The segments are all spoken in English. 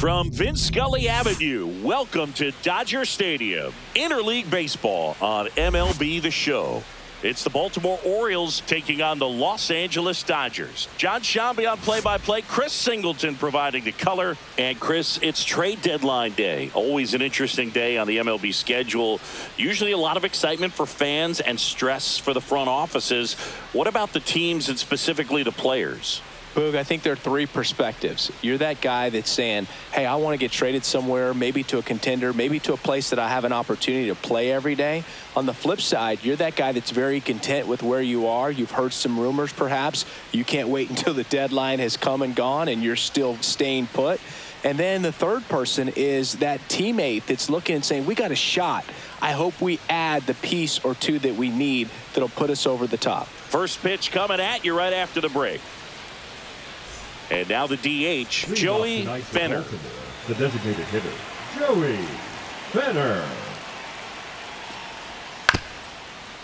From Vince Scully Avenue, welcome to Dodger Stadium. Interleague Baseball on MLB The Show. It's the Baltimore Orioles taking on the Los Angeles Dodgers. John Shambi on play-by-play. Chris Singleton providing the color. And Chris, it's trade deadline day. Always an interesting day on the MLB schedule. Usually a lot of excitement for fans and stress for the front offices. What about the teams and specifically the players? Boog, I think there are three perspectives. You're that guy that's saying, hey, I want to get traded somewhere, maybe to a contender, maybe to a place that I have an opportunity to play every day. On the flip side, you're that guy that's very content with where you are. You've heard some rumors, perhaps. You can't wait until the deadline has come and gone, and you're still staying put. And then the third person is that teammate that's looking and saying, we got a shot. I hope we add the piece or two that we need that'll put us over the top. First pitch coming at you right after the break. And now the DH, Joey Fenner. The designated hitter, Joey Fenner.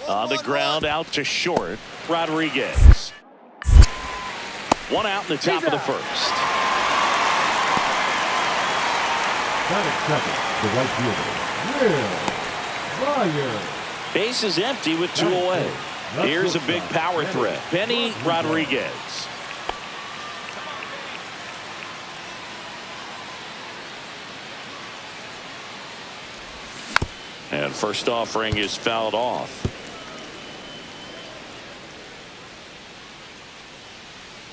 On the ground, out to short, Rodriguez. One out in the top of the first. Batting second, the right fielder, Will Ryan. Base is empty with two away. Here's a big power threat, Benny Rodriguez. And first offering is fouled off.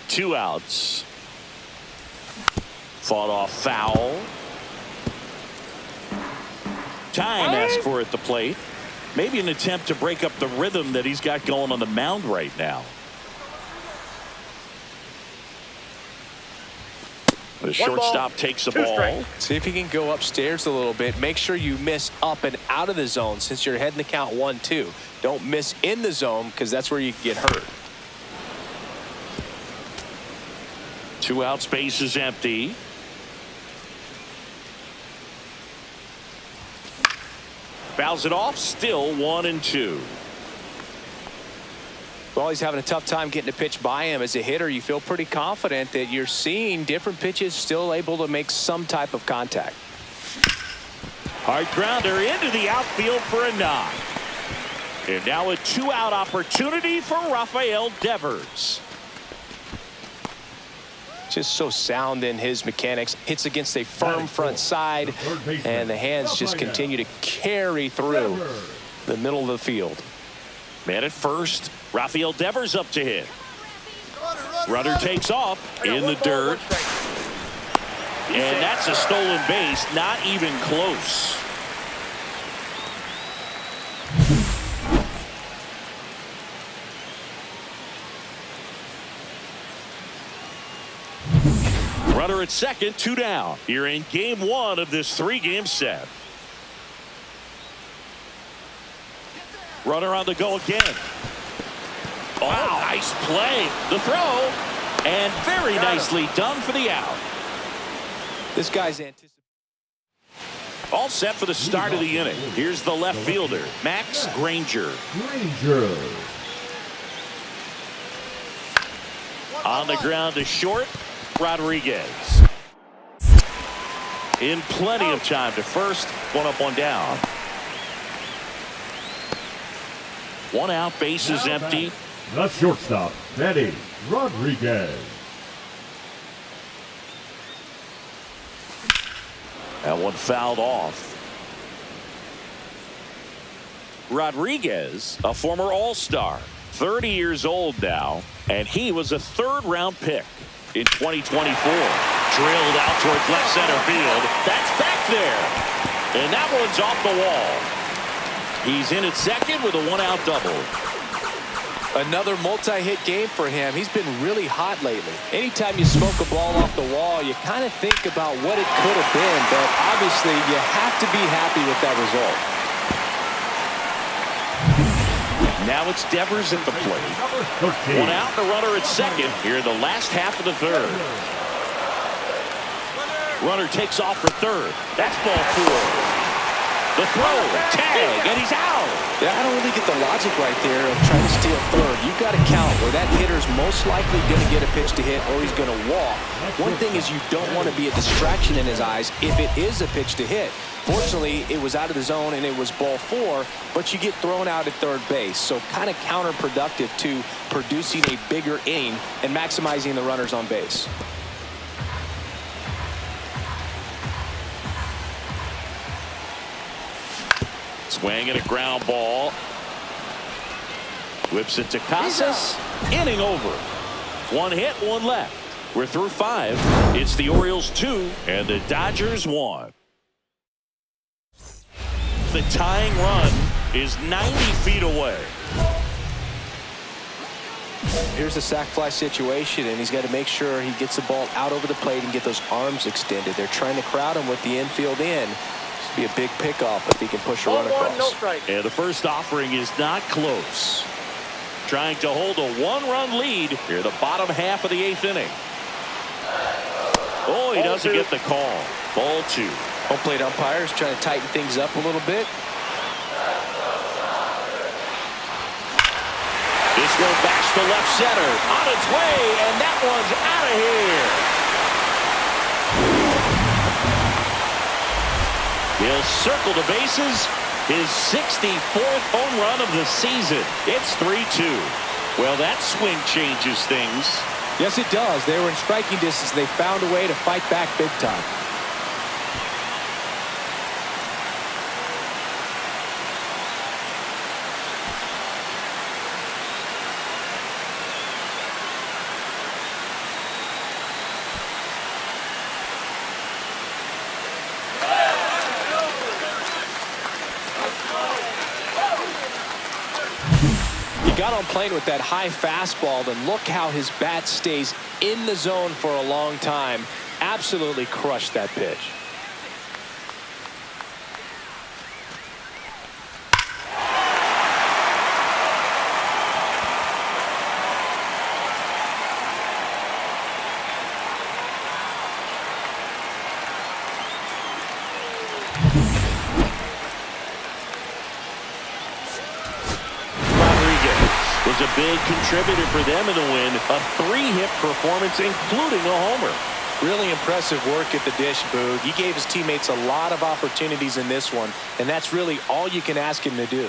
Two outs. Fought off foul. Time asked for at the plate. Maybe an attempt to break up the rhythm that he's got going on the mound right now. The shortstop takes the ball. See if he can go upstairs a little bit. Make sure you miss up and out of the zone since you're heading the count 1-2. Don't miss in the zone because that's where you get hurt. Two outs, base is empty. Fouls it off, still 1-2. Well, he's having a tough time getting a pitch by him. As a hitter, you feel pretty confident that you're seeing different pitches still able to make some type of contact. Hard grounder into the outfield for a knock. And now a two-out opportunity for Rafael Devers. Just so sound in his mechanics. Hits against a firm front side, and the hands just continue to carry through the middle of the field. Man at first, Rafael Devers up to hit. Runner takes off in the dirt. And that's a stolen base, not even close. Runner at second, two down. Here in game one of this three-game set. Runner on the go again. Oh, nice play. The throw. And very nicely done for the out. This guy's anticipating. All set for the start of the inning. Here's the left fielder, Max Granger. On the ground to short, Rodriguez. In plenty of time to first. One up, one down. One out, base is empty. The shortstop, Benny Rodriguez. That one fouled off. Rodriguez, a former All-Star, 30 years old now, and he was a third-round pick in 2024. Drilled out towards left center field. That's back there. And that one's off the wall. He's in at second with a one-out double. Another multi-hit game for him. He's been really hot lately. Anytime you smoke a ball off the wall, you kind of think about what it could have been, but obviously you have to be happy with that result. Now it's Devers at the plate. One out, the runner at second here in the last half of the third. Runner takes off for third. That's ball four. The throw, tag, and he's out. Yeah, I don't really get the logic right there of trying to steal third. You've got to count where that hitter's most likely going to get a pitch to hit or he's going to walk. One thing is you don't want to be a distraction in his eyes if it is a pitch to hit. Fortunately, it was out of the zone and it was ball four, but you get thrown out at third base. So kind of counterproductive to producing a bigger inning and maximizing the runners on base. Swing and a ground ball. Whips it to Casas. Inning over. One hit, one left. We're through five. It's the Orioles 2 and the Dodgers 1. The tying run is 90 feet away. Here's a sac fly situation, and he's got to make sure he gets the ball out over the plate and get those arms extended. They're trying to crowd him with the infield in. Be a big pickoff if he can push a run across. No strike. And the first offering is not close. Trying to hold a one-run lead here, the bottom half of the eighth inning. Oh, he doesn't get the call. Ball two. Home plate umpires trying to tighten things up a little bit. This one backs to left center. On its way, and that one's out of here. He'll circle the bases. His 64th home run of the season. It's 3-2. Well, that swing changes things. Yes, it does. They were in striking distance. They found a way to fight back big time. Got on plane with that high fastball, then look how his bat stays in the zone for a long time. Absolutely crushed that pitch. Was a big contributor for them in the win. A 3-hit performance, including a homer. Really impressive work at the dish, Boog. He gave his teammates a lot of opportunities in this one, and that's really all you can ask him to do.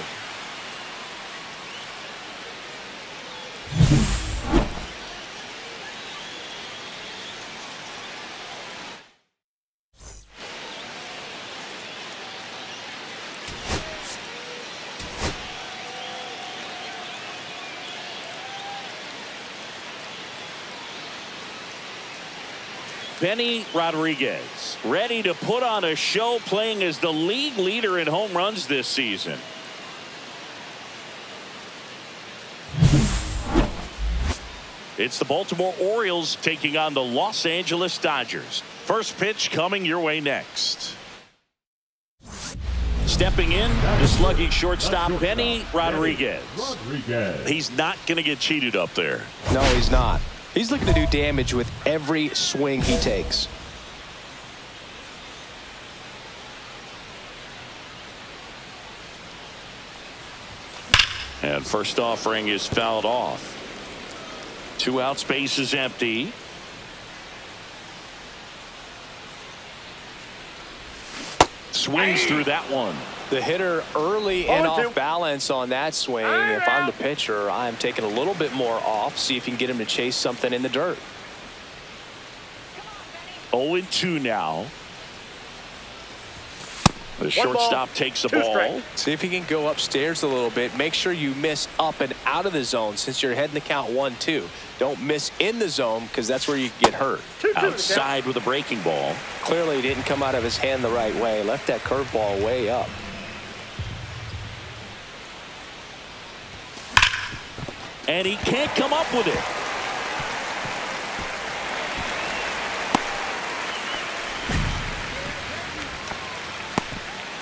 Benny Rodriguez, ready to put on a show, playing as the league leader in home runs this season. It's the Baltimore Orioles taking on the Los Angeles Dodgers. First pitch coming your way next. stepping in, the slugging shortstop, Benny Rodriguez. He's not going to get cheated up there. No, he's not. He's looking to do damage with every swing he takes. And first offering is fouled off. 2 out, space is empty. Swings through that one. The hitter early and off balance on that swing. If I'm the pitcher, I'm taking a little bit more off, see if you can get him to chase something in the dirt. 0-2 now. The shortstop takes the ball. See if he can go upstairs a little bit. Make sure you miss up and out of the zone since you're heading the count 1-2. Don't miss in the zone because that's where you get hurt. Outside with a breaking ball. Clearly didn't come out of his hand the right way. Left that curveball way up. And he can't come up with it.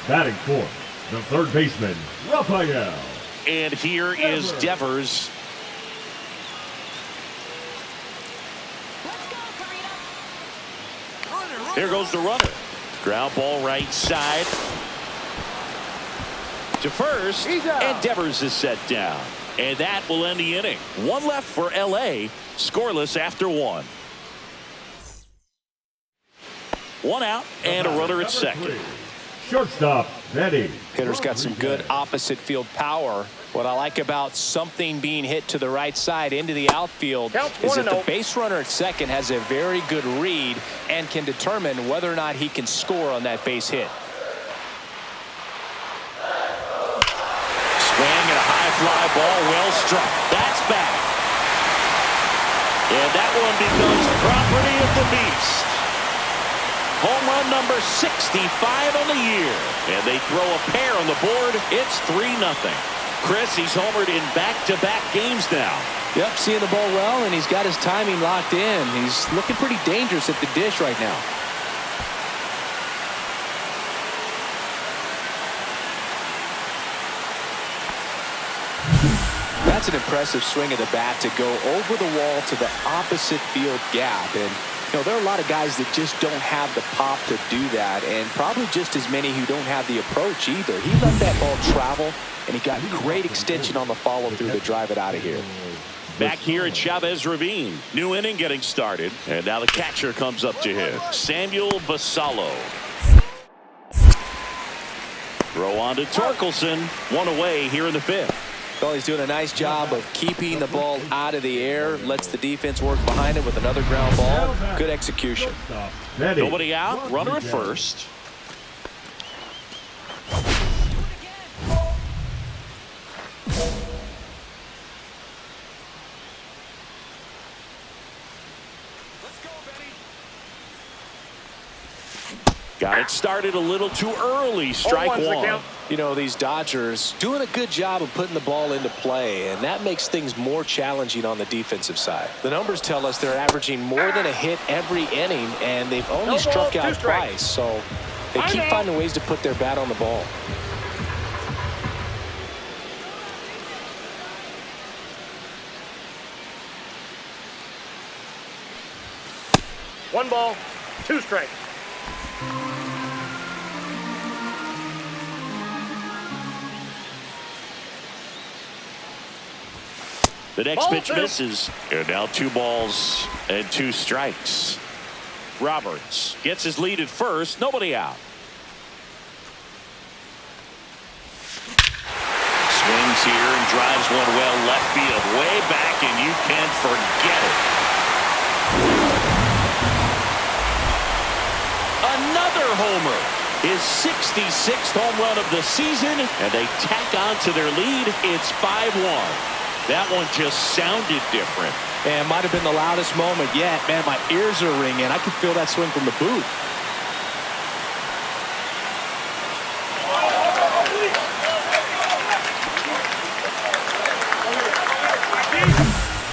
Batting fourth, the third baseman, Rafael. And here is Devers. Here goes the runner. Ground ball right side. To first. And Devers is set down. And that will end the inning. 1 left for LA. Scoreless after 1. 1 out and a runner at second. Shortstop, Benny. Hitter's got some good opposite field power. What I like about something being hit to the right side into the outfield is that the base runner at second has a very good read and can determine whether or not he can score on that base hit. Swing and a high fly ball, well struck. That's back. And that one becomes property of the beast. Home run number 65 on the year. And they throw a pair on the board. It's 3-0. Chris, he's homered in back-to-back games now. Yep, seeing the ball well, and he's got his timing locked in. He's looking pretty dangerous at the dish right now. That's an impressive swing of the bat to go over the wall to the opposite field gap. And you know, there are a lot of guys that just don't have the pop to do that, and probably just as many who don't have the approach either. He let that ball travel, and he got great extension on the follow-through to drive it out of here. Back here at Chavez Ravine. New inning getting started. And now the catcher comes up to hit. Samuel Basallo. Throw on to Torkelson. 1 away here in the 5th. Well, he's doing a nice job of keeping the ball out of the air. Lets the defense work behind it with another ground ball. Good execution. Nobody out. Runner at first. Got it started a little too early. Strike 1. You know, these Dodgers doing a good job of putting the ball into play, and that makes things more challenging on the defensive side. The numbers tell us they're averaging more than a hit every inning, and they've only struck out twice, so they keep finding ways to put their bat on the ball. One ball, 2 strikes. The next pitch misses. And now 2 balls and 2 strikes. Roberts gets his lead at first. Nobody out. Swings here and drives one well left field. Way back, and you can't forget it. Another homer. His 66th home run of the season. And they tack on to their lead. It's 5-1. That one just sounded different. And might have been the loudest moment yet. Man, my ears are ringing. I could feel that swing from the booth.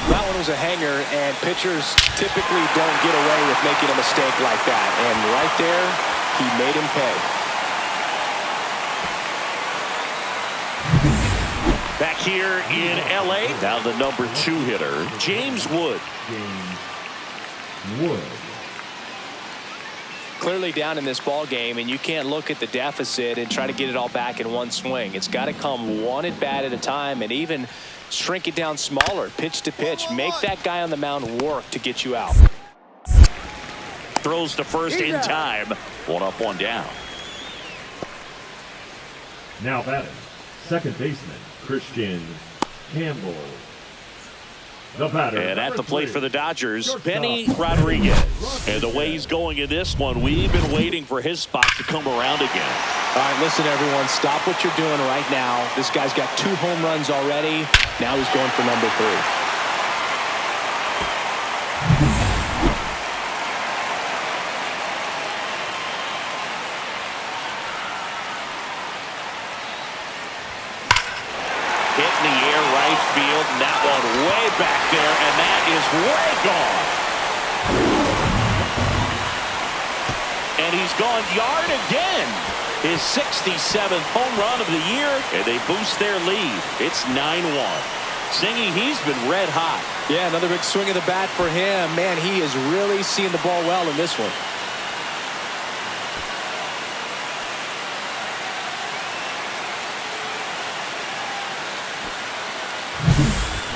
That one was a hanger, and pitchers typically don't get away with making a mistake like that. And right there, he made him pay. back here in L.A. Now the number 2 hitter, James Wood. James Wood. Clearly down in this ball game, and you can't look at the deficit and try to get it all back in one swing. It's got to come one at bat at a time, and even shrink it down smaller, pitch to pitch. Make that guy on the mound work to get you out. Throws to first in time. 1 up, 1 down. Now batting, second baseman, Christian Campbell. The batter. And at the plate for the Dodgers, Benny Rodriguez. And the way he's going in this one, we've been waiting for his spot to come around again. All right, listen, everyone, stop what you're doing right now. This guy's got 2 home runs already. Now he's going for number 3. Hit in the air, right field, and that one way back there, and that is way gone. And he's gone yard again. His 67th home run of the year, and they boost their lead. It's 9-1. Singy, he's been red hot. Yeah, another big swing of the bat for him. Man, he is really seeing the ball well in this one.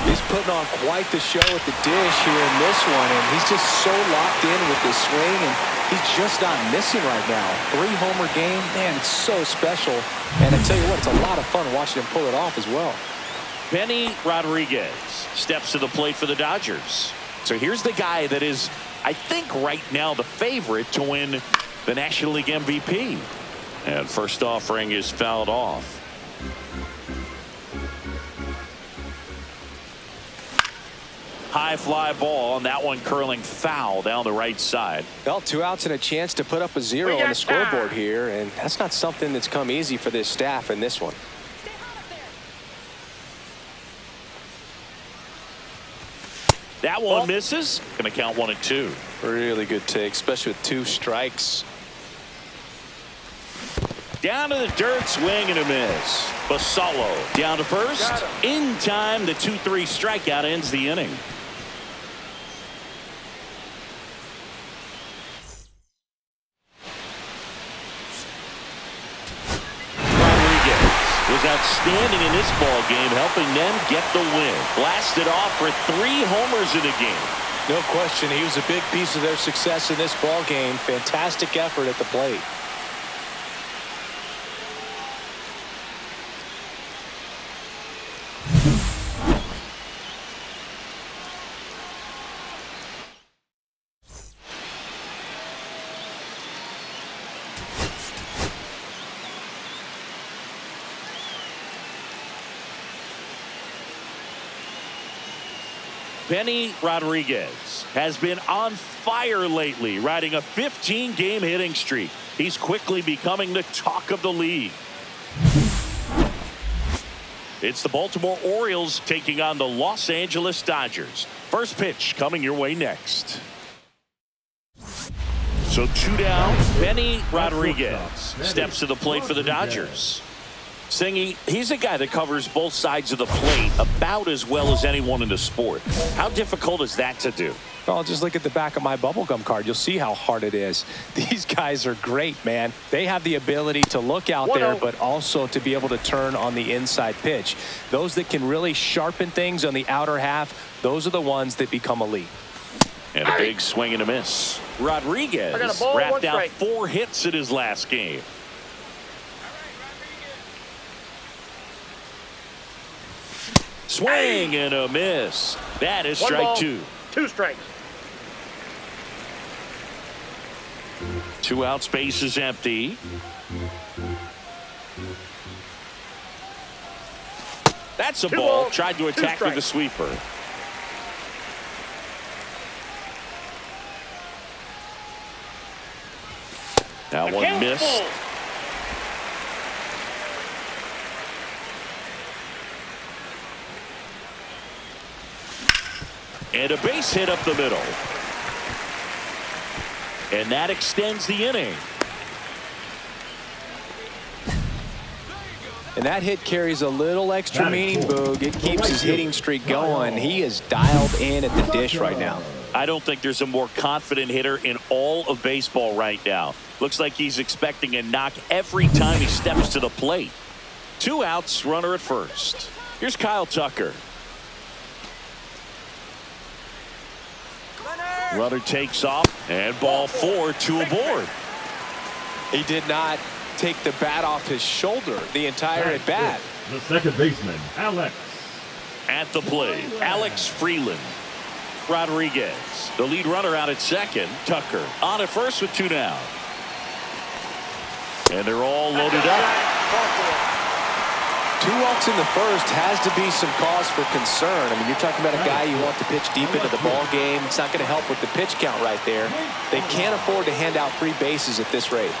He's putting on quite the show at the dish here in this one, and he's just so locked in with this swing, and he's just not missing right now. 3-homer game, man, it's so special. And I tell you what, it's a lot of fun watching him pull it off as well. Benny Rodriguez steps to the plate for the Dodgers. So here's the guy that is, I think, right now the favorite to win the National League MVP. And first offering is fouled off. High fly ball, and that one curling foul down the right side. Well, 2 outs and a chance to put up a 0 on the scoreboard here, and that's not something that's come easy for this staff in this one. That one misses. Going to count 1 and 2. Really good take, especially with 2 strikes. Down to the dirt, swing and a miss. Basallo down to first. In time, the 2-3 strikeout ends the inning. Was outstanding in this ball game, helping them get the win. Blasted off for 3 homers in the game. No question, he was a big piece of their success in this ball game. Fantastic effort at the plate. Benny Rodriguez has been on fire lately, riding a 15-game hitting streak. He's quickly becoming the talk of the league. It's the Baltimore Orioles taking on the Los Angeles Dodgers. First pitch coming your way next. So 2 down, Benny Rodriguez steps to the plate for the Dodgers. Singy, he's a guy that covers both sides of the plate about as well as anyone in the sport. How difficult is that to do? Well, just look at the back of my bubblegum card. You'll see how hard it is. These guys are great, man. They have the ability to look out there, but also to be able to turn on the inside pitch. Those that can really sharpen things on the outer half, those are the ones that become elite. And a big swing and a miss. Rodriguez wrapped out 4 hits in his last game. Swing and a miss. That is strike 2. 2 strikes. 2 outs, base is empty. That's a ball. Tried to attack with the sweeper. That one missed. And a base hit up the middle. And that extends the inning. And that hit carries a little extra meaning, Boog. It keeps his hitting streak going. He is dialed in at the dish right now. I don't think there's a more confident hitter in all of baseball right now. Looks like he's expecting a knock every time he steps to the plate. 2 outs, runner at first. Here's Kyle Tucker. Runner takes off, and ball 4, 2 aboard. He did not take the bat off his shoulder the entire at bat. The second baseman, Alex. At the plate, Alex Freeland. Rodriguez, the lead runner out at second. Tucker on at first with 2 down. And they're all loaded up. 2 walks in the first has to be some cause for concern. I mean, you're talking about a guy you want to pitch deep into the ball game. It's not going to help with the pitch count right there. They can't afford to hand out free bases at this rate.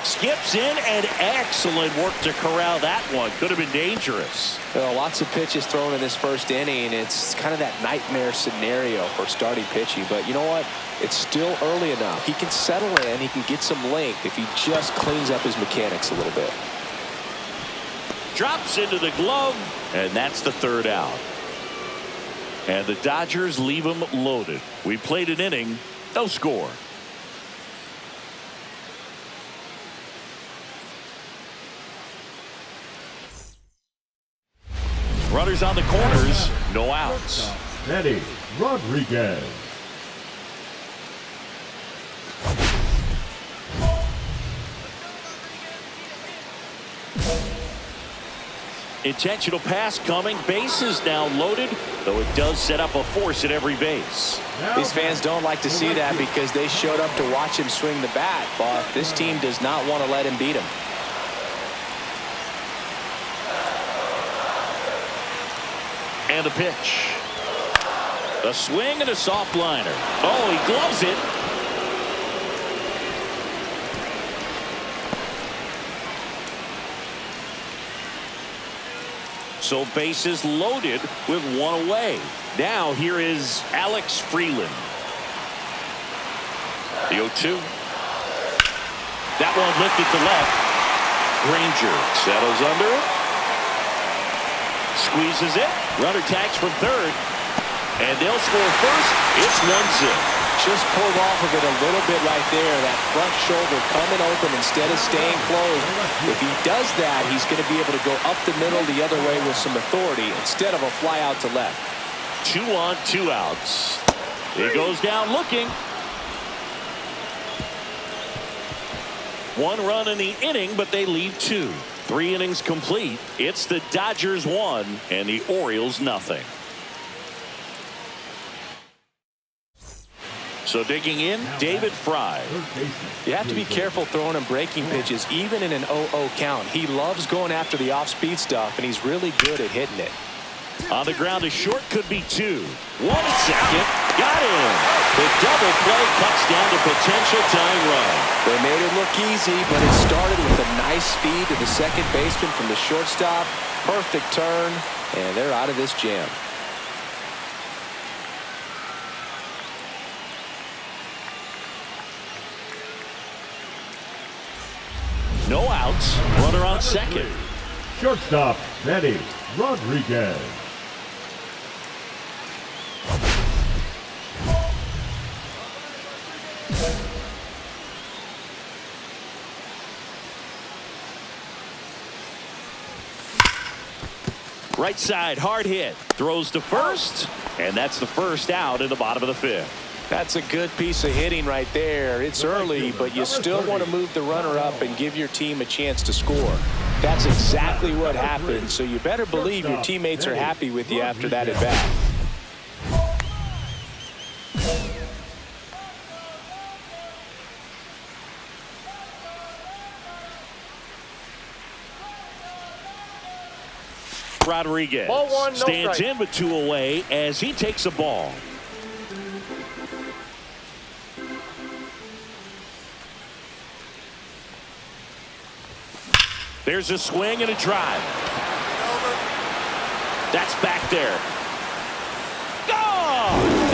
Skips in, and excellent work to corral that one. Could have been dangerous. Well, lots of pitches thrown in this first inning. It's kind of that nightmare scenario for starting pitching. But you know what? It's still early enough. He can settle in. He can get some length if he just cleans up his mechanics a little bit. Drops into the glove, and that's the 3rd out. And the Dodgers leave him loaded. We played an inning, no score. Runners on the corners, no outs. Eddie Rodriguez. Intentional pass coming. Bases now loaded, though it does set up a force at every base. These fans don't like to see that because they showed up to watch him swing the bat, but this team does not want to let him beat him. And the pitch. A swing and a soft liner. Oh, he gloves it. So bases loaded with 1 away. Now here is Alex Freeland. The 0-2. That one lifted to left. Granger settles under it. Squeezes it. Runner tags from third. And they'll score first. It's 1-0. Just pulled off of it a little bit right there. That front shoulder coming open instead of staying closed. If he does that, he's going to be able to go up the middle the other way with some authority instead of a fly out to left. 2 on, 2 outs. He goes down looking. 1 run in the inning, but they leave 2. 3 innings complete. It's the Dodgers 1 and the Orioles nothing. So digging in, David Fry. You have to be careful throwing him breaking pitches, even in an 0-0 count. He loves going after the off-speed stuff, and he's really good at hitting it. On the ground, a short could be 2. 1 at second. Got him. The double play cuts down to potential tying run. They made it look easy, but it started with a nice feed to the second baseman from the shortstop. Perfect turn, and they're out of this jam. No outs. Runner on second. Shortstop, Eddie Rodriguez. Right side, hard hit. Throws to first, and that's the first out in the bottom of the 5th. That's a good piece of hitting right there. It's early, but you still want to move the runner up and give your team a chance to score. That's exactly what happened, so you better believe your teammates are happy with you after that at bat. Rodriguez stands in with 2 away as he takes a ball. There's a swing and a drive. That's back there. Gone!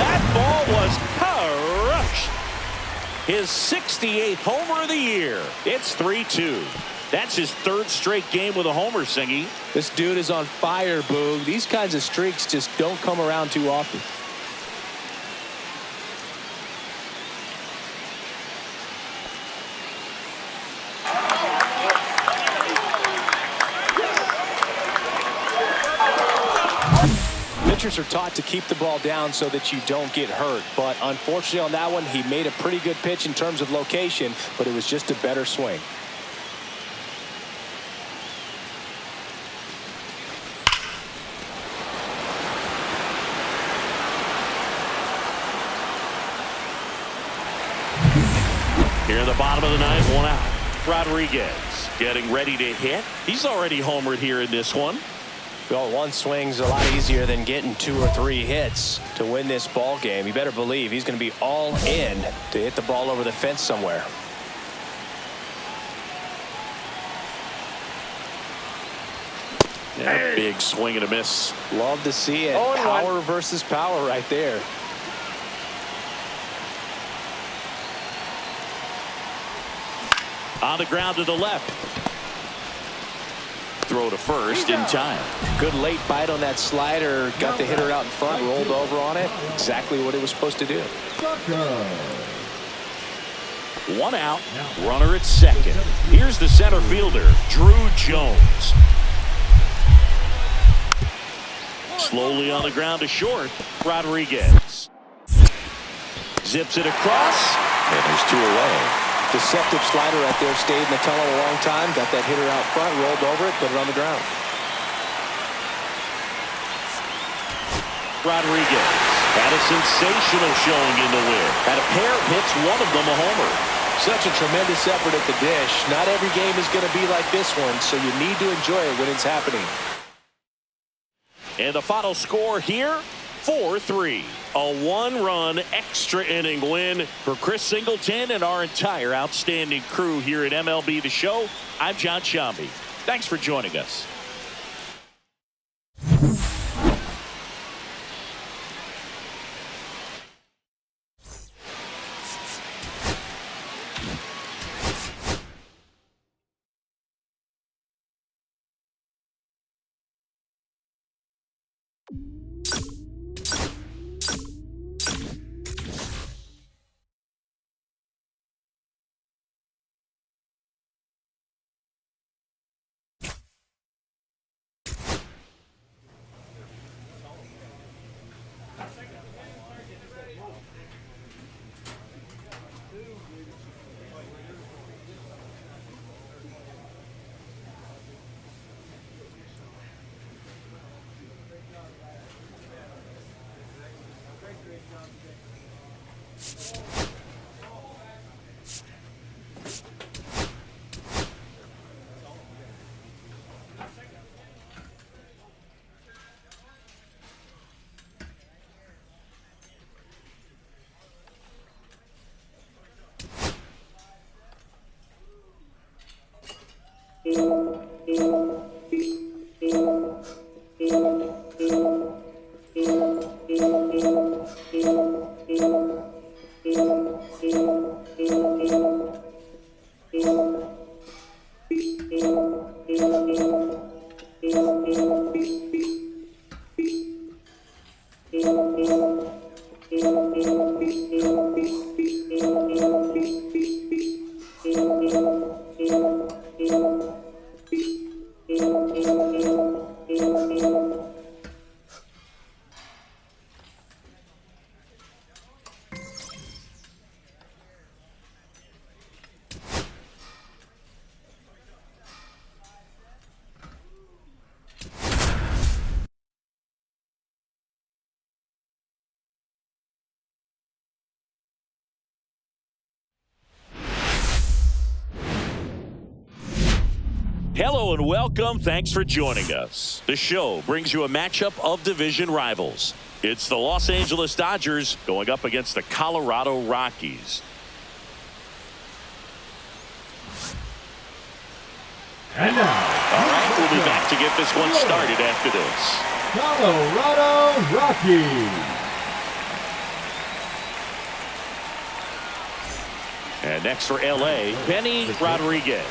his 68th homer of the year. It's 3-2. That's his third straight game with a homer, Singy. This dude is on fire, Boog. These kinds of streaks just don't come around too often. Pitchers are taught to keep the ball down so that you don't get hurt. But unfortunately on that one, he made a pretty good pitch in terms of location, but it was just a better swing. Here in the bottom of the ninth, one out. Rodriguez getting ready to hit. He's already homered here in this one. Well, one swing's a lot easier than getting 2 or 3 hits to win this ball game. You better believe he's going to be all in to hit the ball over the fence somewhere. Yeah, big swing and a miss. Love to see it. Power versus power right there. On the ground to the left. Throw to first in time. Good late bite on that slider. Got the hitter out in front, rolled over on it. Exactly what it was supposed to do. One out. Runner at second. Here's the center fielder, Drew Jones. Slowly on the ground to short. Rodriguez. Zips it across. And there's 2 away. Deceptive slider right there. Stayed in the tunnel a long time. Got that hitter out front, rolled over it, put it on the ground. Rodriguez had a sensational showing in the win. Had a pair of hits, one of them a homer. Such a tremendous effort at the dish. Not every game is going to be like this one, so you need to enjoy it when it's happening. And the final score here, 4-3. A 1-run extra inning win for Chris Singleton and our entire outstanding crew here at MLB The Show. I'm John Shambi. Thanks for joining us. Hello and welcome. Thanks for joining us. The show brings you a matchup of division rivals. It's the Los Angeles Dodgers going up against the Colorado Rockies. And now, all right, we'll be back to get this one started after this. Colorado Rockies. And next for L.A., Benny Rodriguez.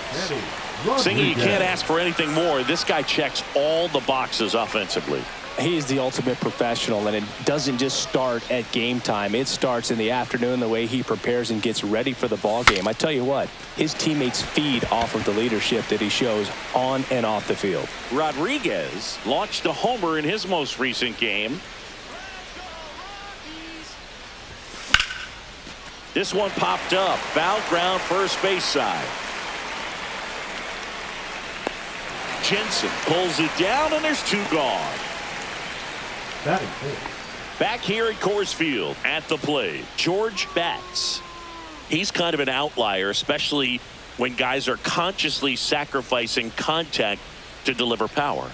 Singing, you can't ask for anything more. This guy checks all the boxes offensively. He is the ultimate professional, and it doesn't just start at game time. It starts in the afternoon, the way he prepares and gets ready for the ball game. I tell you what, his teammates feed off of the leadership that he shows on and off the field. Rodriguez launched a homer in his most recent game. This one popped up. Foul ground, first base side. Jensen pulls it down, and there's two gone. Back here at Coors Field at the plate, George Betts. He's kind of an outlier, especially when guys are consciously sacrificing contact to deliver power.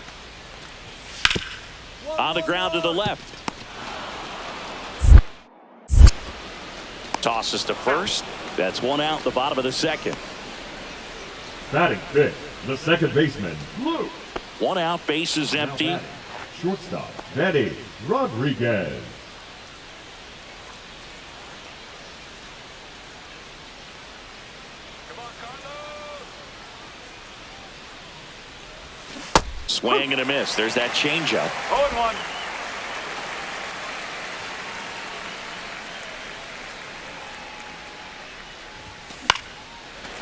On the ground to the left. Tosses to first. That's one out, the bottom of the second. Batting fifth, the second baseman, Luke. One out, base is empty. Shortstop, Benny Rodriguez. Swing and a miss. There's that changeup. 0-1.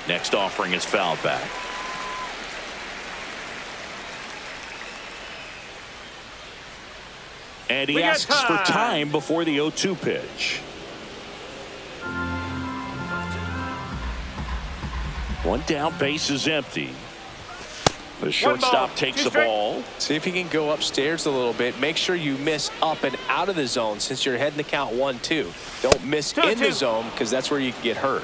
Next offering is fouled back. And he asks for time before the 0-2 pitch. One down, base is empty. The shortstop takes the ball. See if you can go upstairs a little bit. Make sure you miss up and out of the zone since you're heading the count 1-2. Don't miss in the zone because that's where you can get hurt.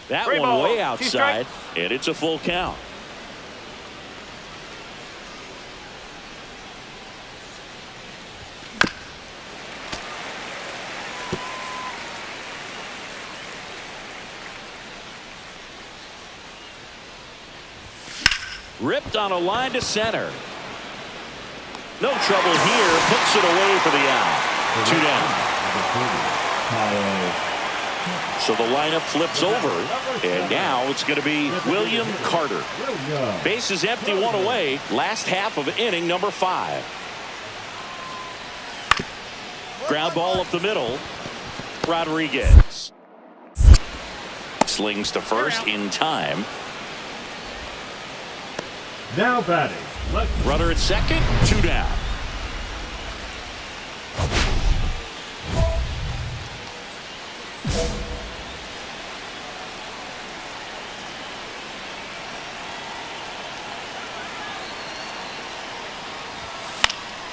That one way outside, and it's a full count. Ripped on a line to center. No trouble here. Puts it away for the out. Two down. So the lineup flips over, and now it's going to be William Carter. Base is empty, one away. Last half of inning number 5. Ground ball up the middle. Rodriguez slings to first in time. Now batting. Runner at second, 2 down.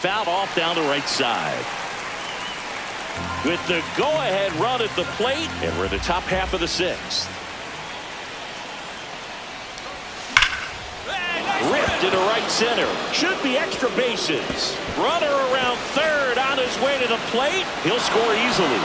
Fouled off down the right side. With the go-ahead run at the plate, and we're in the top half of the 6th. Ripped into right center. Should be extra bases. Runner around third on his way to the plate. He'll score easily.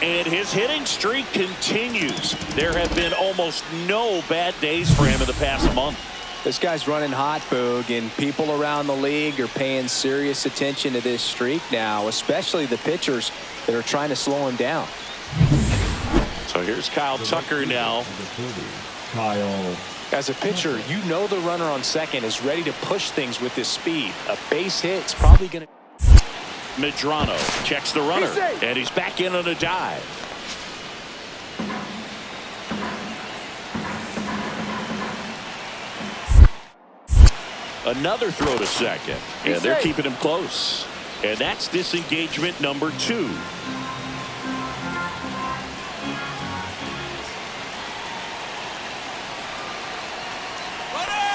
And his hitting streak continues. There have been almost no bad days for him in the past month. This guy's running hot, Boog, and people around the league are paying serious attention to this streak now, especially the pitchers that are trying to slow him down. So here's Kyle Tucker now. As a pitcher, you know the runner on second is ready to push things with his speed. A base hit is probably going to... Medrano checks the runner, and he's back in on a dive. Another throw to second, and they're keeping him close. And that's disengagement number 2.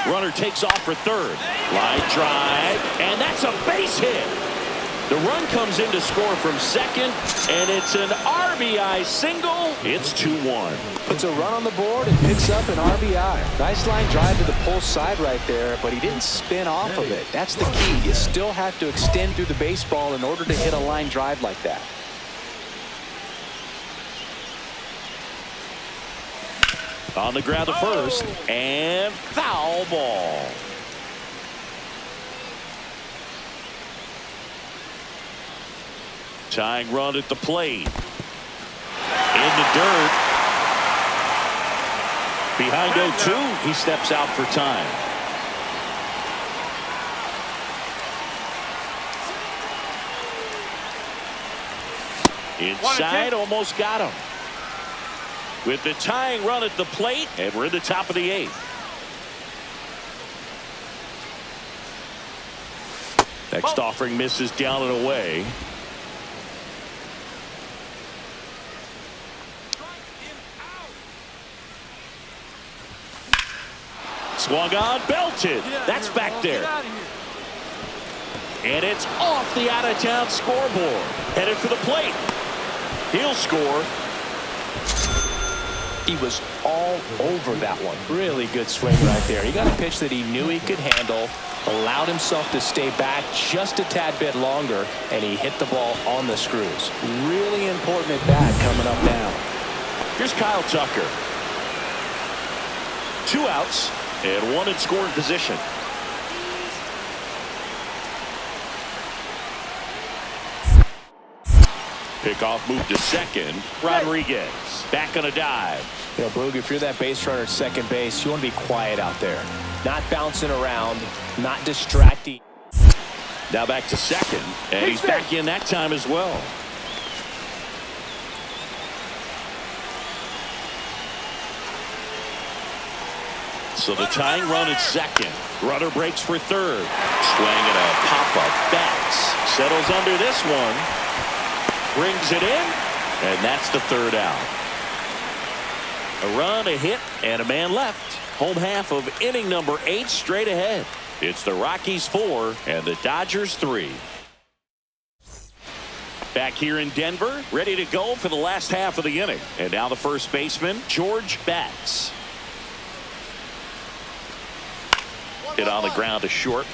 Runner takes off for third. Line drive, and that's a base hit. The run comes in to score from second, and it's an RBI single. It's 2-1. Puts a run on the board and picks up an RBI. Nice line drive to the pull side right there, but he didn't spin off of it. That's the key. You still have to extend through the baseball in order to hit a line drive like that. On the ground to first, and foul ball. Tying run at the plate. In the dirt. Behind 0-2, he steps out for time. Inside, almost got him. With the tying run at the plate, and we're in the top of the 8th. Next offering misses down and away. Swung on, belted. That's back there. And it's off the out-of-town scoreboard. Headed for the plate. He'll score. He was all over that one. Really good swing right there. He got a pitch that he knew he could handle, allowed himself to stay back just a tad bit longer, and he hit the ball on the screws. Really important at bat coming up now. Here's Kyle Tucker. 2 outs and 1 in scoring position. Pickoff move to second. Rodriguez back on a dive. You know, Boog, if you're that base runner at second base, you want to be quiet out there. Not bouncing around, not distracting. Now back to second, and he's back in that time as well. So the tying run at second. Runner breaks for third. Swing and a pop-up. Bats. Settles under this one. Brings it in, and that's the 3rd out. A run, a hit, and a man left. Home half of inning number 8 straight ahead. It's the Rockies 4 and the Dodgers 3. Back here in Denver, ready to go for the last half of the inning. And now the first baseman, George Bats. Hit on the ground to short.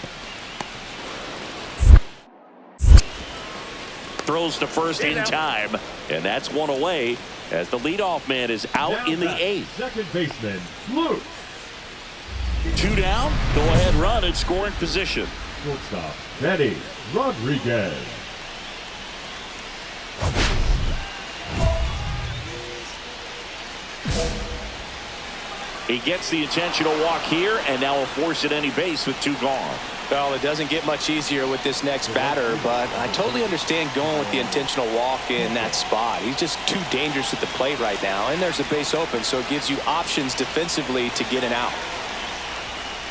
Throws to first in time, and that's 1 away as the leadoff man is out in the 8th. Second baseman, Luke. 2 down, go ahead run in scoring position. Shortstop, Benny Rodriguez. He gets the intentional walk here, and now will force at any base with 2 gone. Well, it doesn't get much easier with this next batter, but I totally understand going with the intentional walk in that spot. He's just too dangerous at the plate right now, and there's a base open, so it gives you options defensively to get an out.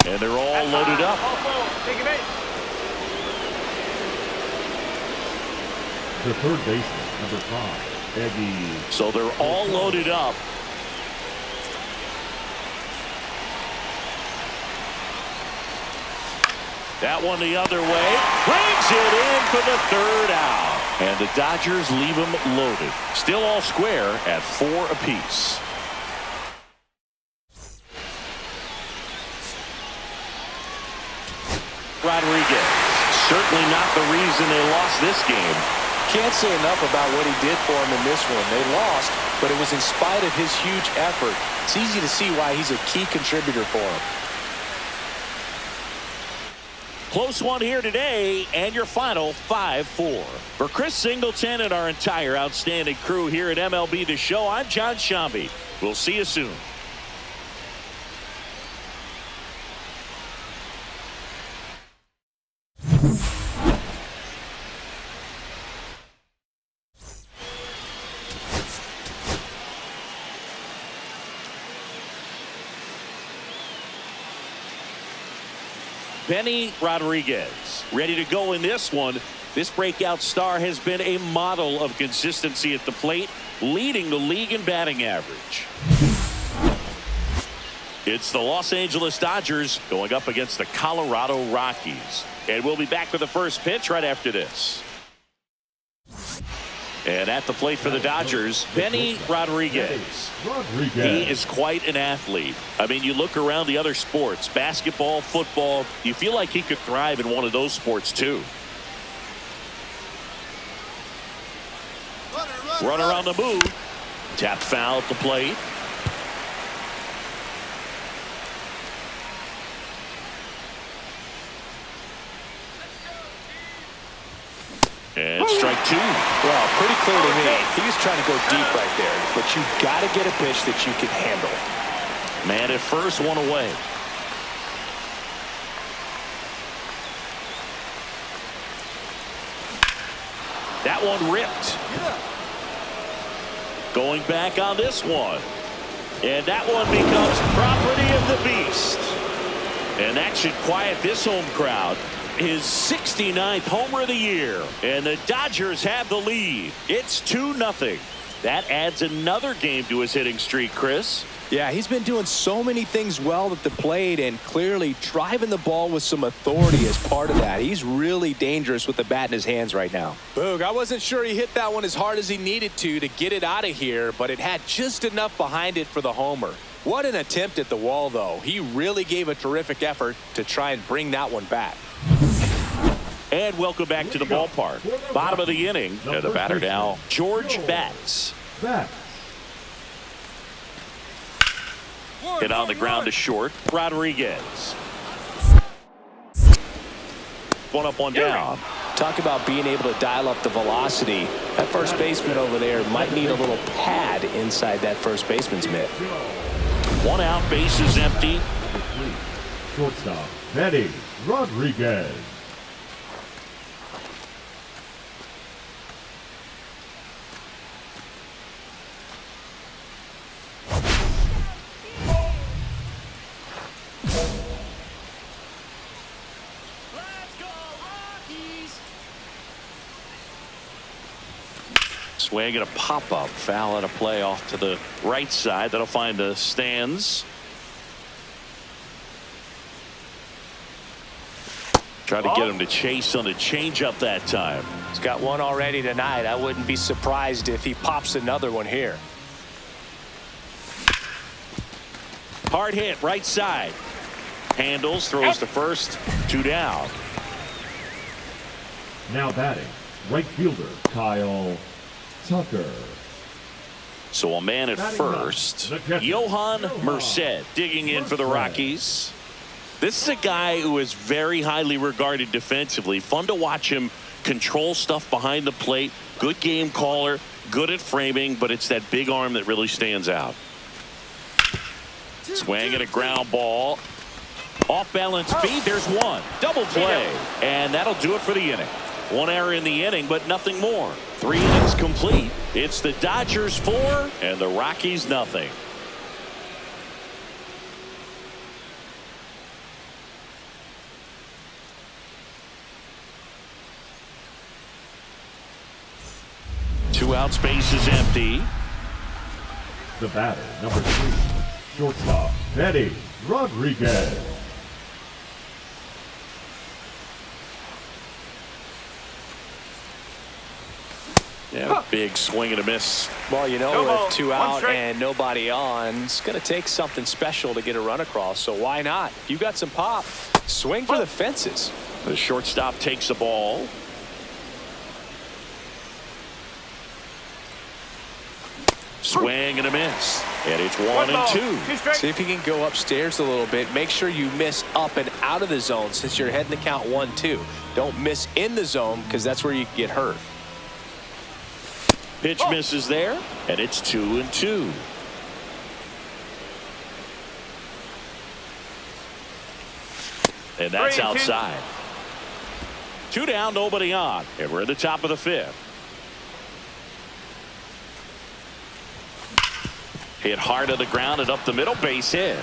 And they're all loaded up. The third baseman, number 5, Eddie. So they're all loaded up. That one the other way. Brings it in for the 3rd out. And the Dodgers leave them loaded. Still all square at 4 apiece. Rodriguez. Certainly not the reason they lost this game. Can't say enough about what he did for him in this one. They lost, but it was in spite of his huge effort. It's easy to see why he's a key contributor for him. Close one here today, and your final 5-4. For Chris Singleton and our entire outstanding crew here at MLB The Show, I'm John Shambi. We'll see you soon. Benny Rodriguez ready to go in this one. This breakout star has been a model of consistency at the plate, leading the league in batting average. It's the Los Angeles Dodgers going up against the Colorado Rockies. And we'll be back with the first pitch right after this. And at the plate for the Dodgers, Benny Rodriguez. He is quite an athlete. I mean, you look around the other sports, basketball, football, you feel like he could thrive in one of those sports too. Runner on the move. Tap foul at the plate. And strike two. Well, pretty clear to me. He was trying to go deep right there, but you got to get a pitch that you can handle. Man at first, one away. That one ripped. Going back on this one. And that one becomes property of the beast. And that should quiet this home crowd. His 69th homer of the year. And the Dodgers have the lead. It's 2-0. That adds another game to his hitting streak, Chris. Yeah, he's been doing so many things well at the plate and clearly driving the ball with some authority as part of that. He's really dangerous with the bat in his hands right now. Boog, I wasn't sure he hit that one as hard as he needed to get it out of here, but it had just enough behind it for the homer. What an attempt at the wall, though. He really gave a terrific effort to try and bring that one back. And welcome back to the ballpark. Bottom of the inning. And the batter now, George Batts. Hit on the ground to short. Rodriguez. One up, one down. Talk about being able to dial up the velocity. That first baseman over there might need a little pad inside that first baseman's mitt. One out, base is empty. Shortstop, Eddie Rodriguez. Swing and a pop-up. Foul and a play off to the right side. That'll find the stands. Try to get him to chase on the changeup that time. He's got one already tonight. I wouldn't be surprised if he pops another one here. Hard hit, right side. Handles, throws to first, 2 down. Now batting, right fielder Kyle Tucker. So a man at first, Johan Merced digging in for the Rockies. This is a guy who is very highly regarded defensively. Fun to watch him control stuff behind the plate. Good game caller, good at framing, but it's that big arm that really stands out. Swing and a ground ball. Off balance feed, there's one. Double play. And that'll do it for the inning. One error in the inning, but nothing more. 3 innings complete. It's the Dodgers 4 and the Rockies nothing. Two out, space is empty. The batter, number 3, shortstop, Eddie Rodriguez. Yeah, big swing and a miss. Well, you know, with 2 out and nobody on, it's going to take something special to get a run across. So why not? You got some pop. Swing for the fences. The shortstop takes the ball. Swing and a miss. And it's 1-2. See if you can go upstairs a little bit. Make sure you miss up and out of the zone since you're heading the count 1-2. Don't miss in the zone because that's where you can get hurt. Pitch misses there, and it's 2-2. And that's outside. 2 down, nobody on, and we're at the top of the 5th. Hit hard to the ground and up the middle, base hit.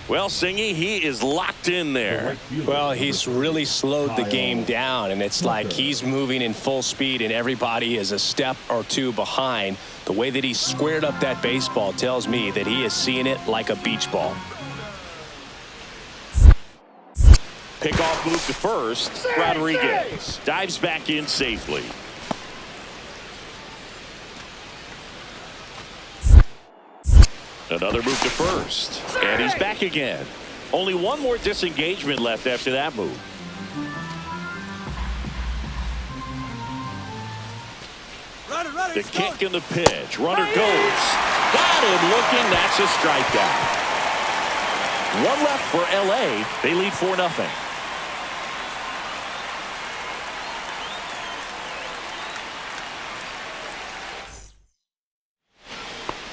Well, Singy, he is locked in there. Well, he's really slowed the game down, and it's like he's moving in full speed, and everybody is a step or two behind. The way that he squared up that baseball tells me that he is seeing it like a beach ball. Pickoff move to first. Rodriguez dives back in safely. Another move to first. And he's back again. Only one more disengagement left after that move. The kick and the pitch. Runner goes. Got him looking. That's a strikeout. One left for L.A. They lead 4-0.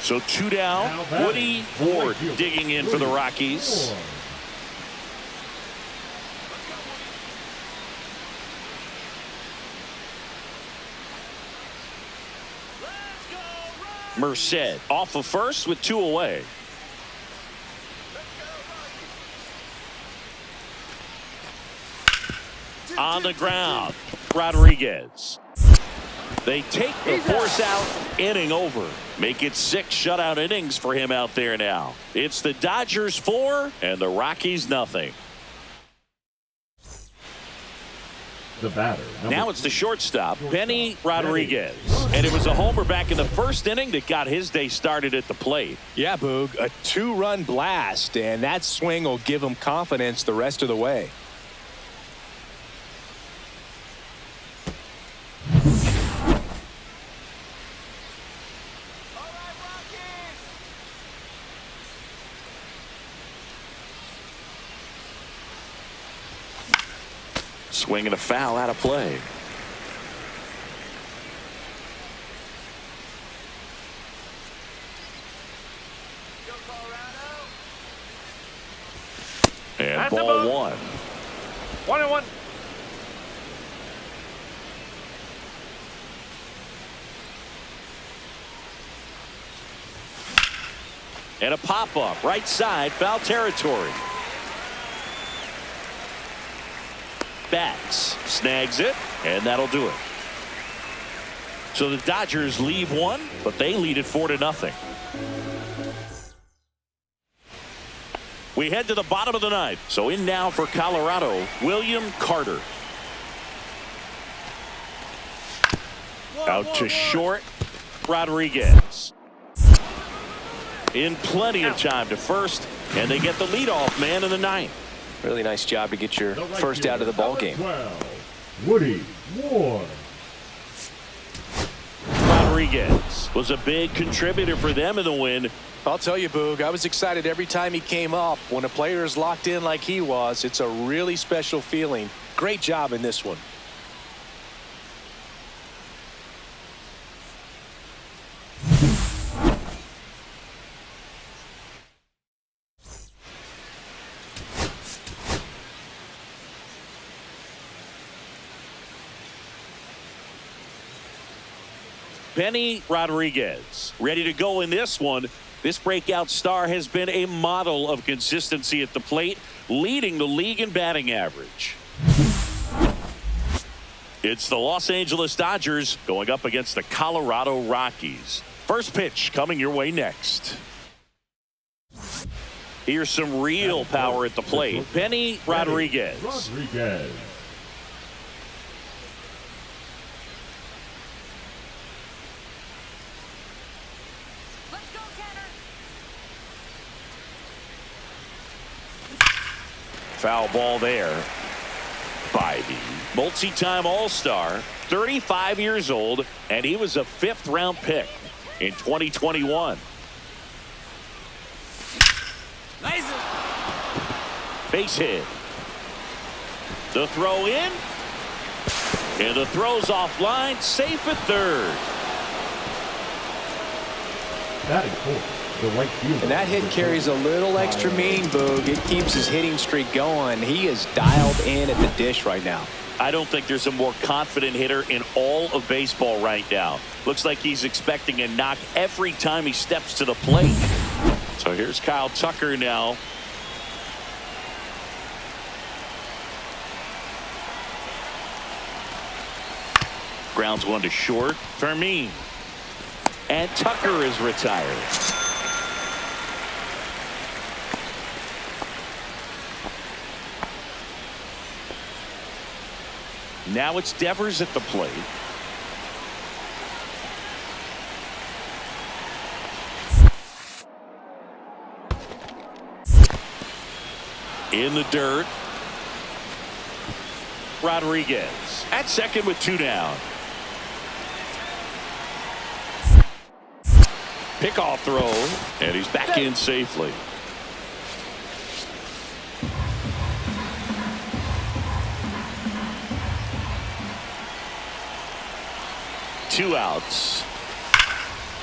So 2 down. Woody Ward digging in for the Rockies. Merced off of first with 2 away. On the ground, Rodriguez. They take the force out, inning over. Make it 6 shutout innings for him out there now. It's the Dodgers 4 and the Rockies nothing. The batter. Now it's the shortstop, Benny Rodriguez. And it was a homer back in the first inning that got his day started at the plate. Yeah, Boog, a 2-run blast, and that swing will give him confidence the rest of the way. Swing and a foul out of play. And That's ball 1. 1-1. And a pop-up right side, foul territory. Bats snags it, and that'll do it. So the Dodgers leave 1, but they lead it 4-0. We head to the bottom of the 9th. So in now for Colorado, William Carter. Out to short, Rodriguez. In plenty of time to first, and they get the leadoff man in the 9th. Really nice job to get your first out of the ball game. 12, Woody Ward. Rodriguez was a big contributor for them in the win. I'll tell you, Boog, I was excited every time he came up. When a player is locked in like he was, it's a really special feeling. Great job in this one. Benny Rodriguez ready to go in this one. This breakout star has been a model of consistency at the plate, leading the league in batting average. It's the Los Angeles Dodgers going up against the Colorado Rockies. First pitch coming your way next. Here's some real power at the plate. Benny Rodriguez. Rodriguez. Foul ball there by the multi-time All-Star, 35 years old, and he was a 5th-round pick in 2021. Nice. Base hit. The throw in, and the throw's offline, safe at third. That is cool. The right fielder. And that hit carries a little extra meaning, Boog. It keeps his hitting streak going. He is dialed in at the dish right now. I don't think there's a more confident hitter in all of baseball right now. Looks like he's expecting a knock every time he steps to the plate. So here's Kyle Tucker now. Grounds one to short. Fermin. And Tucker is retired. Now it's Devers at the plate. In the dirt. Rodriguez at second with 2 down. Pickoff throw, and he's back in safely. 2 outs.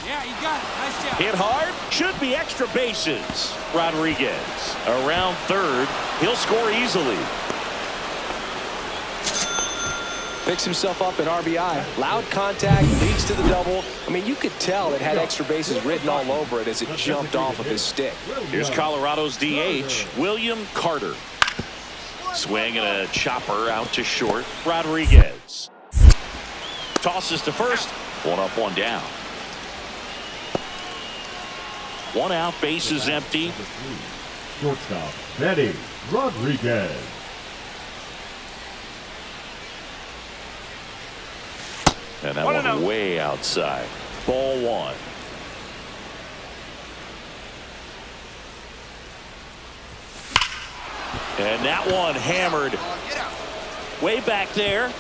Yeah, you got it. Nice job. Hit hard. Should be extra bases. Rodriguez around third. He'll score easily. Picks himself up an RBI. Loud contact, leads to the double. I mean, you could tell it had extra bases written all over it as it jumped off of his stick. Here's Colorado's DH, William Carter. Swing and a chopper out to short. Rodriguez tosses to first. 1 up, 1 down. 1 out, bases empty. Shortstop, Benny Rodriguez. And that one way outside. Ball 1. And that one hammered way back there.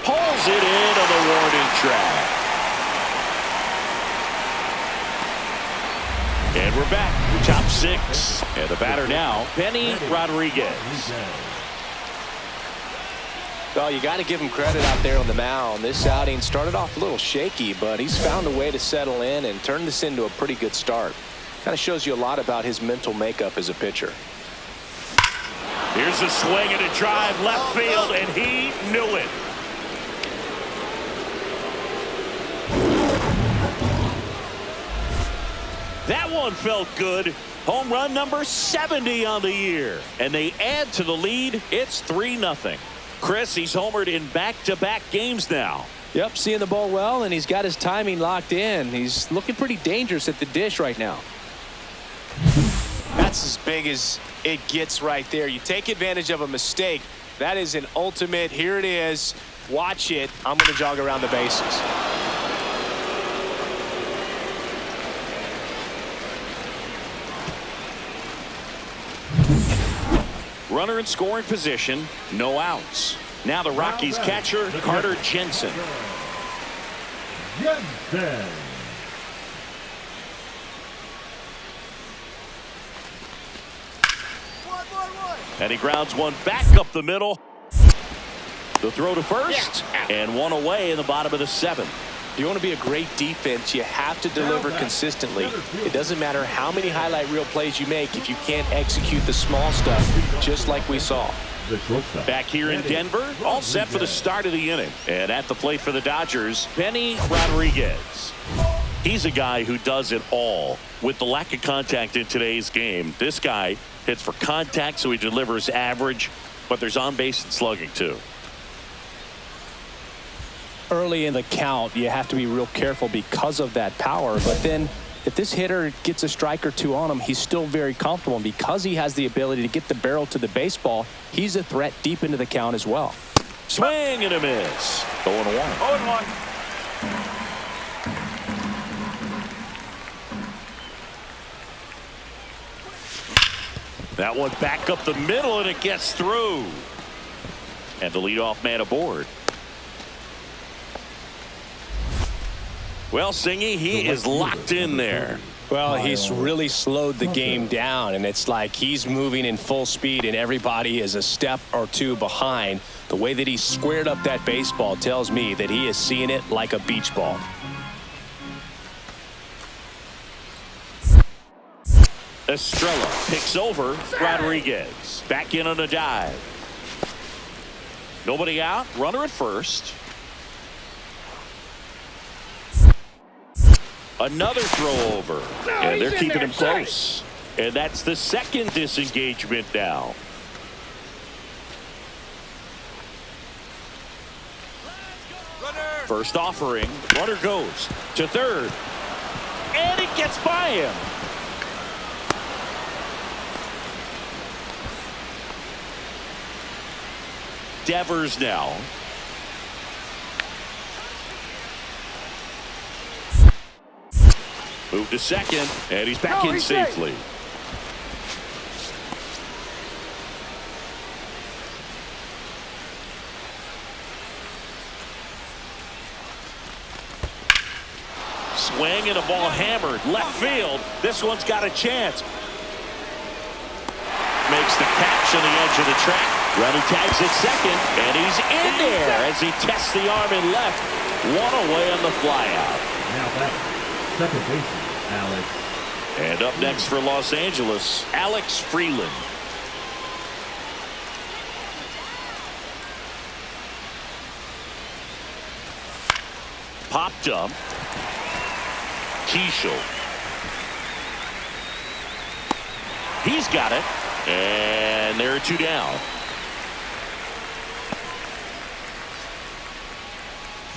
Pulls it in on the warning track. And we're back. Top 6. And the batter now, Benny Rodriguez. Well, you got to give him credit out there on the mound. This outing started off a little shaky, but he's found a way to settle in and turn this into a pretty good start. Kind of shows you a lot about his mental makeup as a pitcher. Here's a swing and a drive left field, and he knew it. That one felt good. Home run number 70 on the year. And they add to the lead. It's 3-0. Chris, he's homered in back-to-back games now. Yep, seeing the ball well, and he's got his timing locked in. He's looking pretty dangerous at the dish right now. That's as big as it gets right there. You take advantage of a mistake. That is an ultimate. Here it is. Watch it. I'm going to jog around the bases. Runner in scoring position, no outs. Now the Rockies catcher, Carter Jensen. And he grounds one back up the middle. The throw to first, and one away in the bottom of the 7th. If you want to be a great defense, you have to deliver consistently. It doesn't matter how many highlight reel plays you make if you can't execute the small stuff, just like we saw. Back here in Denver, all set for the start of the inning. And at the plate for the Dodgers, Benny Rodriguez. He's a guy who does it all. With the lack of contact in today's game, this guy hits for contact, so he delivers average, but there's on-base and slugging too. Early in the count, you have to be real careful because of that power. But then if this hitter gets a strike or two on him, he's still very comfortable. And because he has the ability to get the barrel to the baseball, he's a threat deep into the count as well. Swing and a miss. 0-1. 0-1. That one back up the middle, and it gets through. And the leadoff man aboard. Well, Singy, he is locked in there. Well, he's really slowed the game down, and it's like he's moving in full speed, and everybody is a step or two behind. The way that he squared up that baseball tells me that he is seeing it like a beach ball. Estrella picks over Rodriguez. Back in on a dive. Nobody out. Runner at first. Another throw over. And they're keeping him close. And that's the second disengagement now. First offering. Runner goes to third. And it gets by him. Devers now. Move to second, and he's back in safely. Swing and a ball hammered left field. This one's got a chance. Makes the catch on the edge of the track. Runner tags at second, and he's in there as he tests the arm in left. One away on the flyout. Now back, second baseman, Alex. And up next for Los Angeles, Alex Freeland. Popped up. Keishel. He's got it. And there are two down.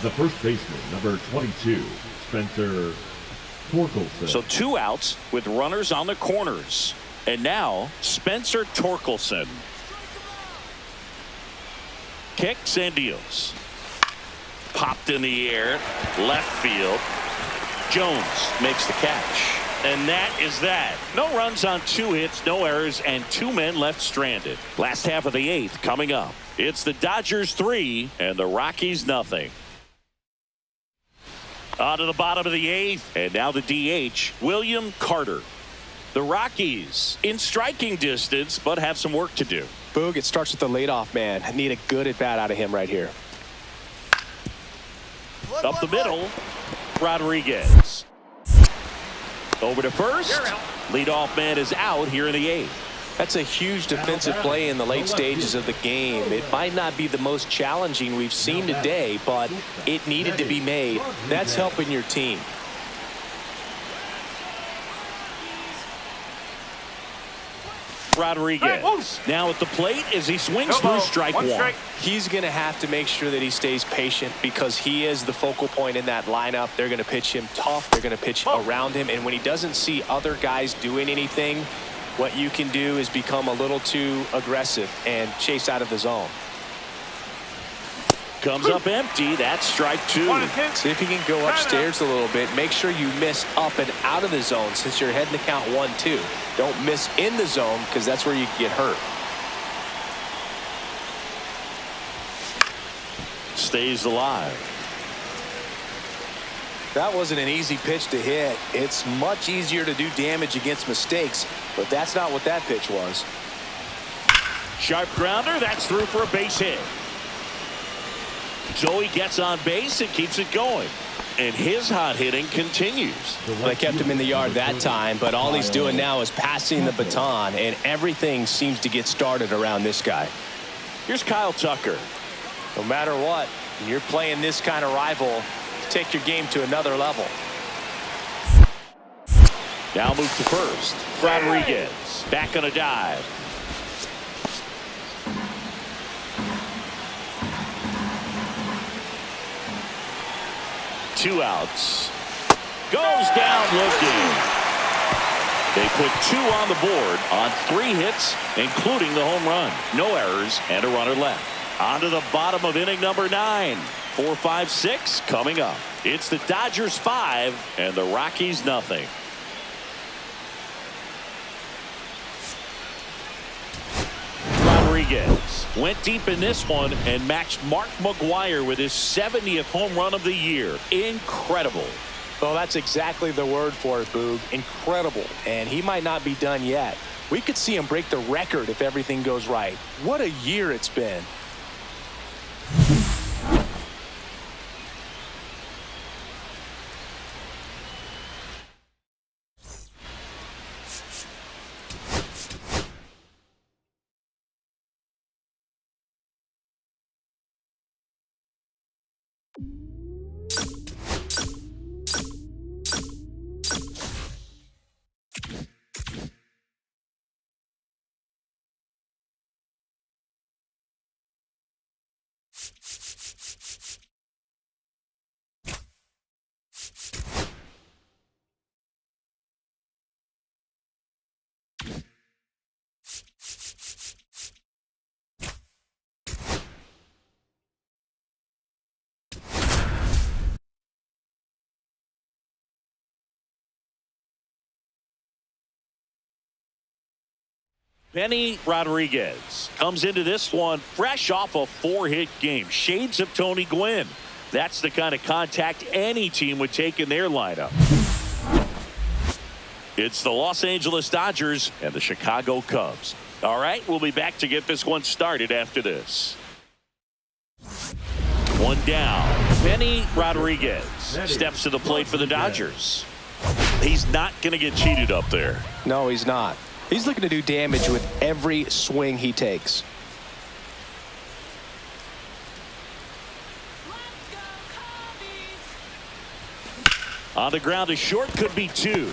The first baseman, number 22, Spencer Torkelson. So two outs with runners on the corners. And now Spencer Torkelson. Kicks and deals. Popped in the air. Left field. Jones makes the catch. And that is that. No runs on 2 hits, no errors, and 2 men left stranded. Last half of the 8th coming up. It's the Dodgers 3 and the Rockies nothing. On to the bottom of the 8th, and now the DH, William Carter. The Rockies in striking distance, but have some work to do. Boog, it starts with the leadoff man. I need a good at-bat out of him right here. Up the middle, Rodriguez. Over to first. Leadoff man is out here in the 8th. That's a huge defensive play in the late stages of the game. It might not be the most challenging we've seen today, but it needed to be made. That's helping your team. Rodriguez now at the plate as he swings through strike one. He's going to have to make sure that he stays patient because he is the focal point in that lineup. They're going to pitch him tough. They're going to pitch around him. And when he doesn't see other guys doing anything, what you can do is become a little too aggressive and chase out of the zone. Comes up empty. That's strike 2. See if you can go upstairs a little bit. Make sure you miss up and out of the zone since you're heading to count 1-2. Don't miss in the zone because that's where you get hurt. Stays alive. That wasn't an easy pitch to hit. It's much easier to do damage against mistakes, but that's not what that pitch was. Sharp grounder. That's through for a base hit. Joey gets on base and keeps it going. And his hot hitting continues. They kept him in the yard that time, but all he's doing now is passing the baton, and everything seems to get started around this guy. Here's Kyle Tucker. No matter what, when you're playing this kind of rival, take your game to another level. Now move to first. Rodriguez back on a dive. Two outs. Goes down looking. They put 2 on the board on 3 hits, including the home run. No errors and a runner left. On to the bottom of inning number 9. 4, 5, 6 coming up. It's the Dodgers 5 and the Rockies nothing. Rodriguez went deep in this one and matched Mark McGwire with his 70th home run of the year. Incredible. Well, that's exactly the word for it, Boog. Incredible. And he might not be done yet. We could see him break the record if everything goes right. What a year it's been. Benny Rodriguez comes into this one fresh off a 4-hit game. Shades of Tony Gwynn. That's the kind of contact any team would take in their lineup. It's the Los Angeles Dodgers and the Chicago Cubs. All right, we'll be back to get this one started after this. One down. Benny Rodriguez steps to the plate for the Dodgers. He's not going to get cheated up there. No, he's not. He's looking to do damage with every swing he takes. On the ground to short, could be two.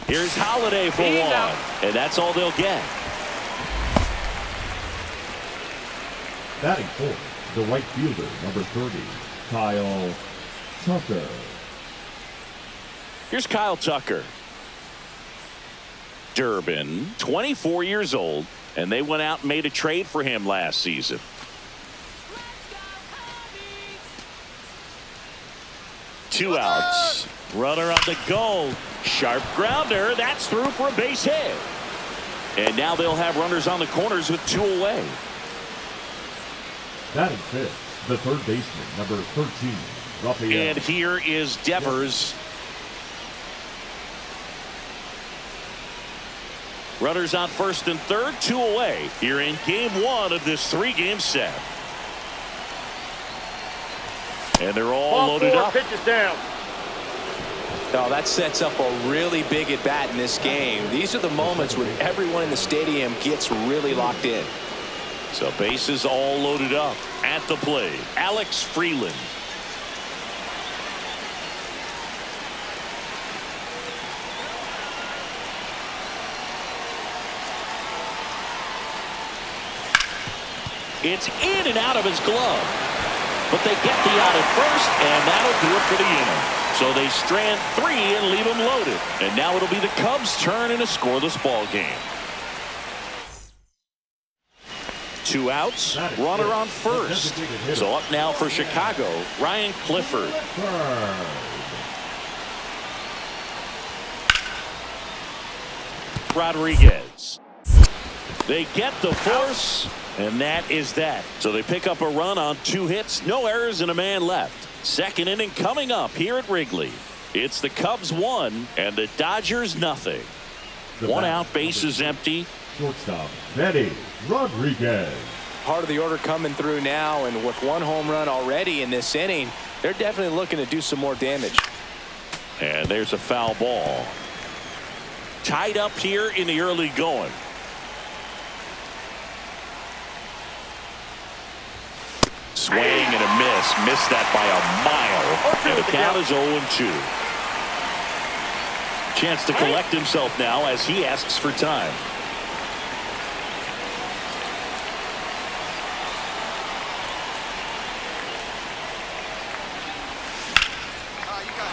Here's Holiday for one, and that's all they'll get. Batting fourth, the right fielder, number 30, Kyle Tucker. Here's Kyle Tucker. Durbin, 24 years old, and they went out and made a trade for him last season. Two outs. Runner on the go. Sharp grounder. That's through for a base hit. And now they'll have runners on the corners with two away. Batting fifth, the third baseman, number 13, Rafael. And here is Devers. Runners on first and third, two away here in game one of this three-game set. And they're all loaded up. Pitches down. No, that sets up a really big at bat in this game. These are the moments when everyone in the stadium gets really locked in. So bases all loaded up. At the plate, Alex Freeland. It's in and out of his glove. But they get the out at first, and that'll do it for the inning. So they strand three and leave them loaded. And now it'll be the Cubs' turn in a scoreless ball game. Two outs, runner on first. So up now for Chicago, Ryan Clifford. Rodriguez. They get the force, and that is that. So they pick up a run on two hits, no errors, and a man left. Second inning coming up here at Wrigley. It's the Cubs 1 and the Dodgers nothing. One out, bases empty. Shortstop, Benny Rodriguez. Part of the order coming through now, and with one home run already in this inning, they're definitely looking to do some more damage. And there's a foul ball. Tied up here in the early going. Swing and a miss. Missed that by a mile. And the count is 0-2. Chance to collect himself now as he asks for time.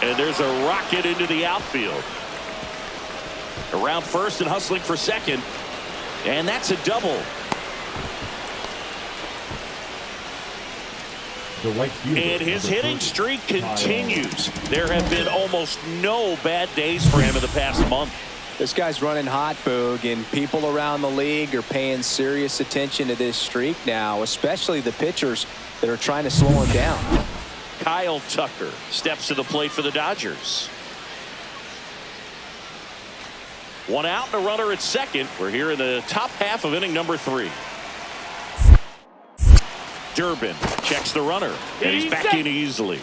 And there's a rocket into the outfield. Around first and hustling for second. And that's a double. And his hitting streak continues. There have been almost no bad days for him in the past month. This guy's running hot, Boog, and people around the league are paying serious attention to this streak now, especially the pitchers that are trying to slow him down. Kyle Tucker steps to the plate for the Dodgers. One out and a runner at second. We're here in the top half of inning number 3. Durbin checks the runner, and he's back in easily.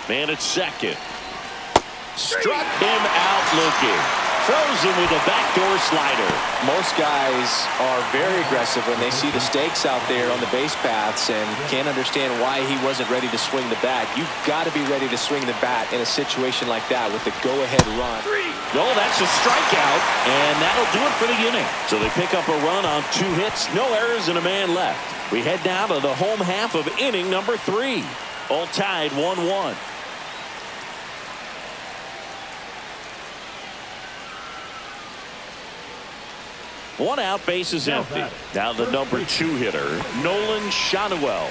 Man at second. Struck him out looking. Throws him with a backdoor slider. Most guys are very aggressive when they see the stakes out there on the base paths and can't understand why he wasn't ready to swing the bat. You've got to be ready to swing the bat in a situation like that with the go-ahead run. No, that's a strikeout, and that'll do it for the inning. So they pick up a run on 2 hits, no errors, and a man left. We head down to the home half of inning number 3. All tied 1-1. One out, bases empty. Now the number 2 hitter, Nolan Schanuel.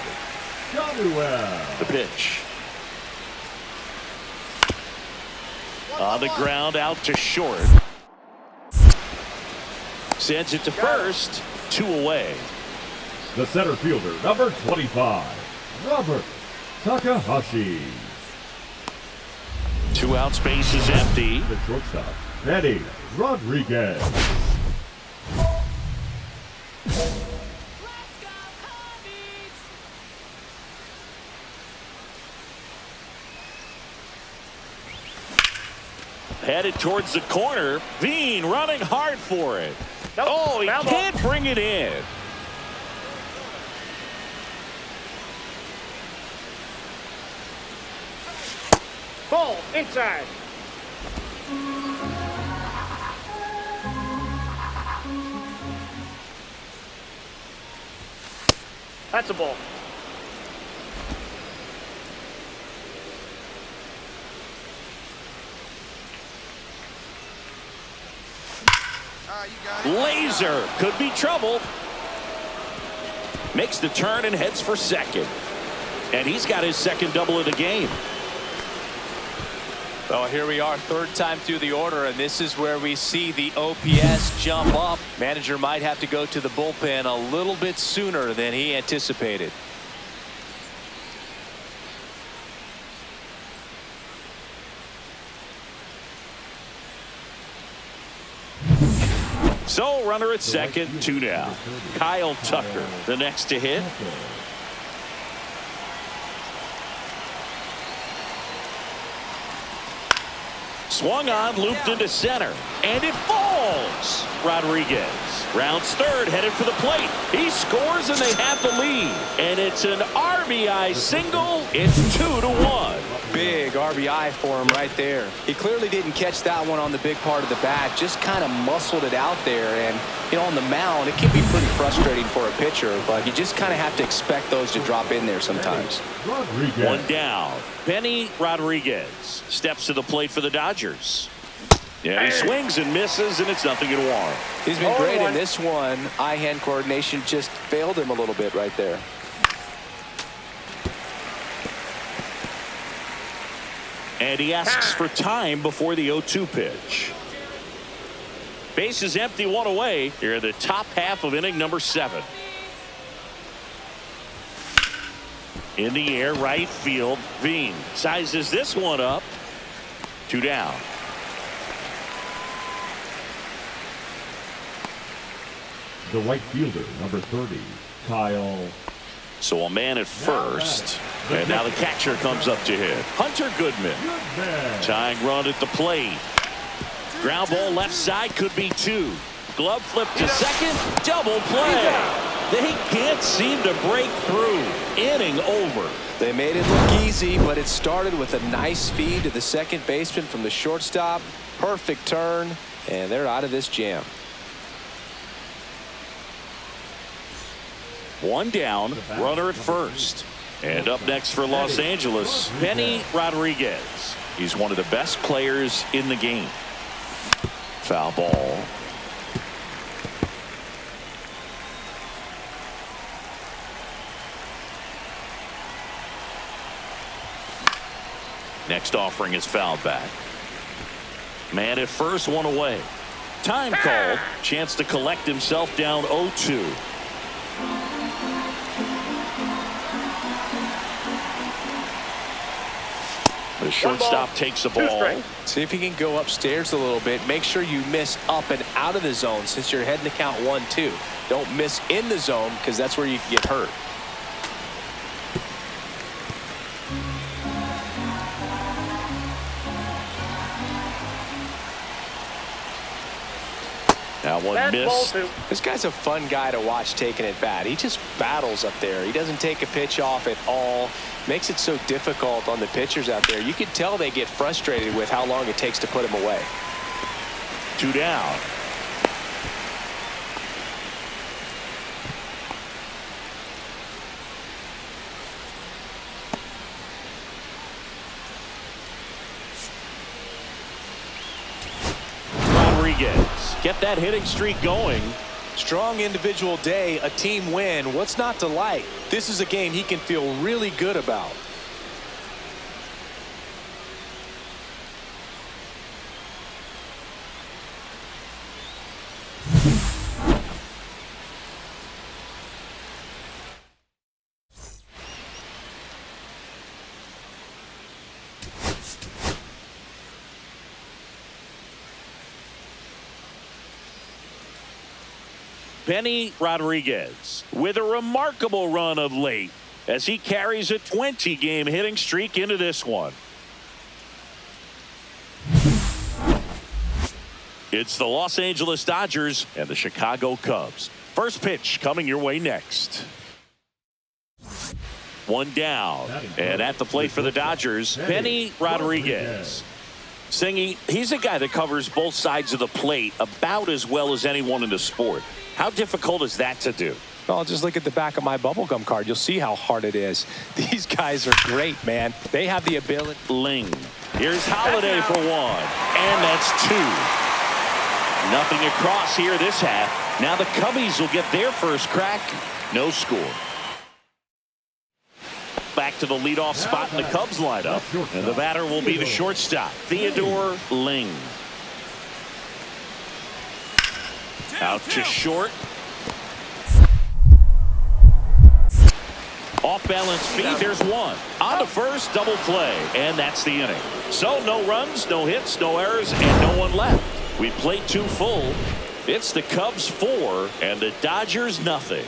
The pitch. On the ground, out to short. Sends it to first. 2 away. The center fielder, number 25, Robert Takahashi. Two out, space is empty. The shortstop, Eddie Rodriguez. Headed towards the corner. Veen running hard for it. Nope. Oh, he Foul can't bring it in. Ball inside. That's a ball. Laser could be trouble. Makes the turn and heads for second. And he's got his second double of the game. Well, here we are, third time through the order, and this is where we see the OPS jump up. Manager might have to go to the bullpen a little bit sooner than he anticipated. So runner at second, 2 down. Kyle Tucker, the next to hit. Swung on, looped into center, and it falls. Rodriguez rounds third, headed for the plate. He scores, and they have the lead. And it's an RBI single. It's 2-1. Big RBI for him right there. He clearly didn't catch that one on the big part of the bat, just kind of muscled it out there. And, you know, on the mound, it can be pretty frustrating for a pitcher, but you just kind of have to expect those to drop in there sometimes. Rodriguez. One down. Benny Rodriguez steps to the plate for the Dodgers. Yeah, he swings and misses, and it's 0-1. He's been great in this one. Eye-hand coordination just failed him a little bit right there. And he asks for time before the 0-2 pitch. Base is empty, one away. Here in the top half of inning number 7. In the air, right field. Veen sizes this one up. 2 down. The right fielder, number 30, Kyle. So a man at first. And now the catcher comes up to hit. Hunter Goodman. Tying run at the plate. Ground ball left side, could be 2. Glove flip to second. Double play. They can't seem to break through. Inning over. They made it look easy, but it started with a nice feed to the second baseman from the shortstop. Perfect turn, and they're out of this jam. 1 down, runner at first. And up next for Los Angeles, Benny Rodriguez. He's one of the best players in the game. Foul ball. Next offering is fouled back. Man at first, 1 away. Time called. Chance to collect himself down 0-2. The shortstop takes the ball. See if he can go upstairs a little bit. Make sure you miss up and out of the zone since you're heading to count 1-2. Don't miss in the zone because that's where you can get hurt. That one missed. This guy's a fun guy to watch taking at bat. He just battles up there. He doesn't take a pitch off at all. Makes it so difficult on the pitchers out there. You can tell they get frustrated with how long it takes to put him away. 2 down. Rodriguez kept that hitting streak going. Strong individual day, a team win. What's not to like? This is a game he can feel really good about. Benny Rodriguez with a remarkable run of late as he carries a 20-game hitting streak into this one. It's the Los Angeles Dodgers and the Chicago Cubs. First pitch coming your way next. One down, and at the plate for the Dodgers, Benny Rodriguez. Singy, he's a guy that covers both sides of the plate about as well as anyone in the sport. How difficult is that to do? Well, just look at the back of my bubblegum card. You'll see how hard it is. These guys are great, man. They have the ability. Ling. Here's Holiday for one, and that's two. Nothing across here this half. Now the Cubbies will get their first crack. No score. Back to the leadoff spot in the Cubs lineup. And the batter will be the shortstop, Theodore Ling. Out to short. Off balance feed, there's one. On to first, double play, and that's the inning. So no runs, no hits, no errors, and no one left. We played 2 full. It's the Cubs 4 and the Dodgers nothing.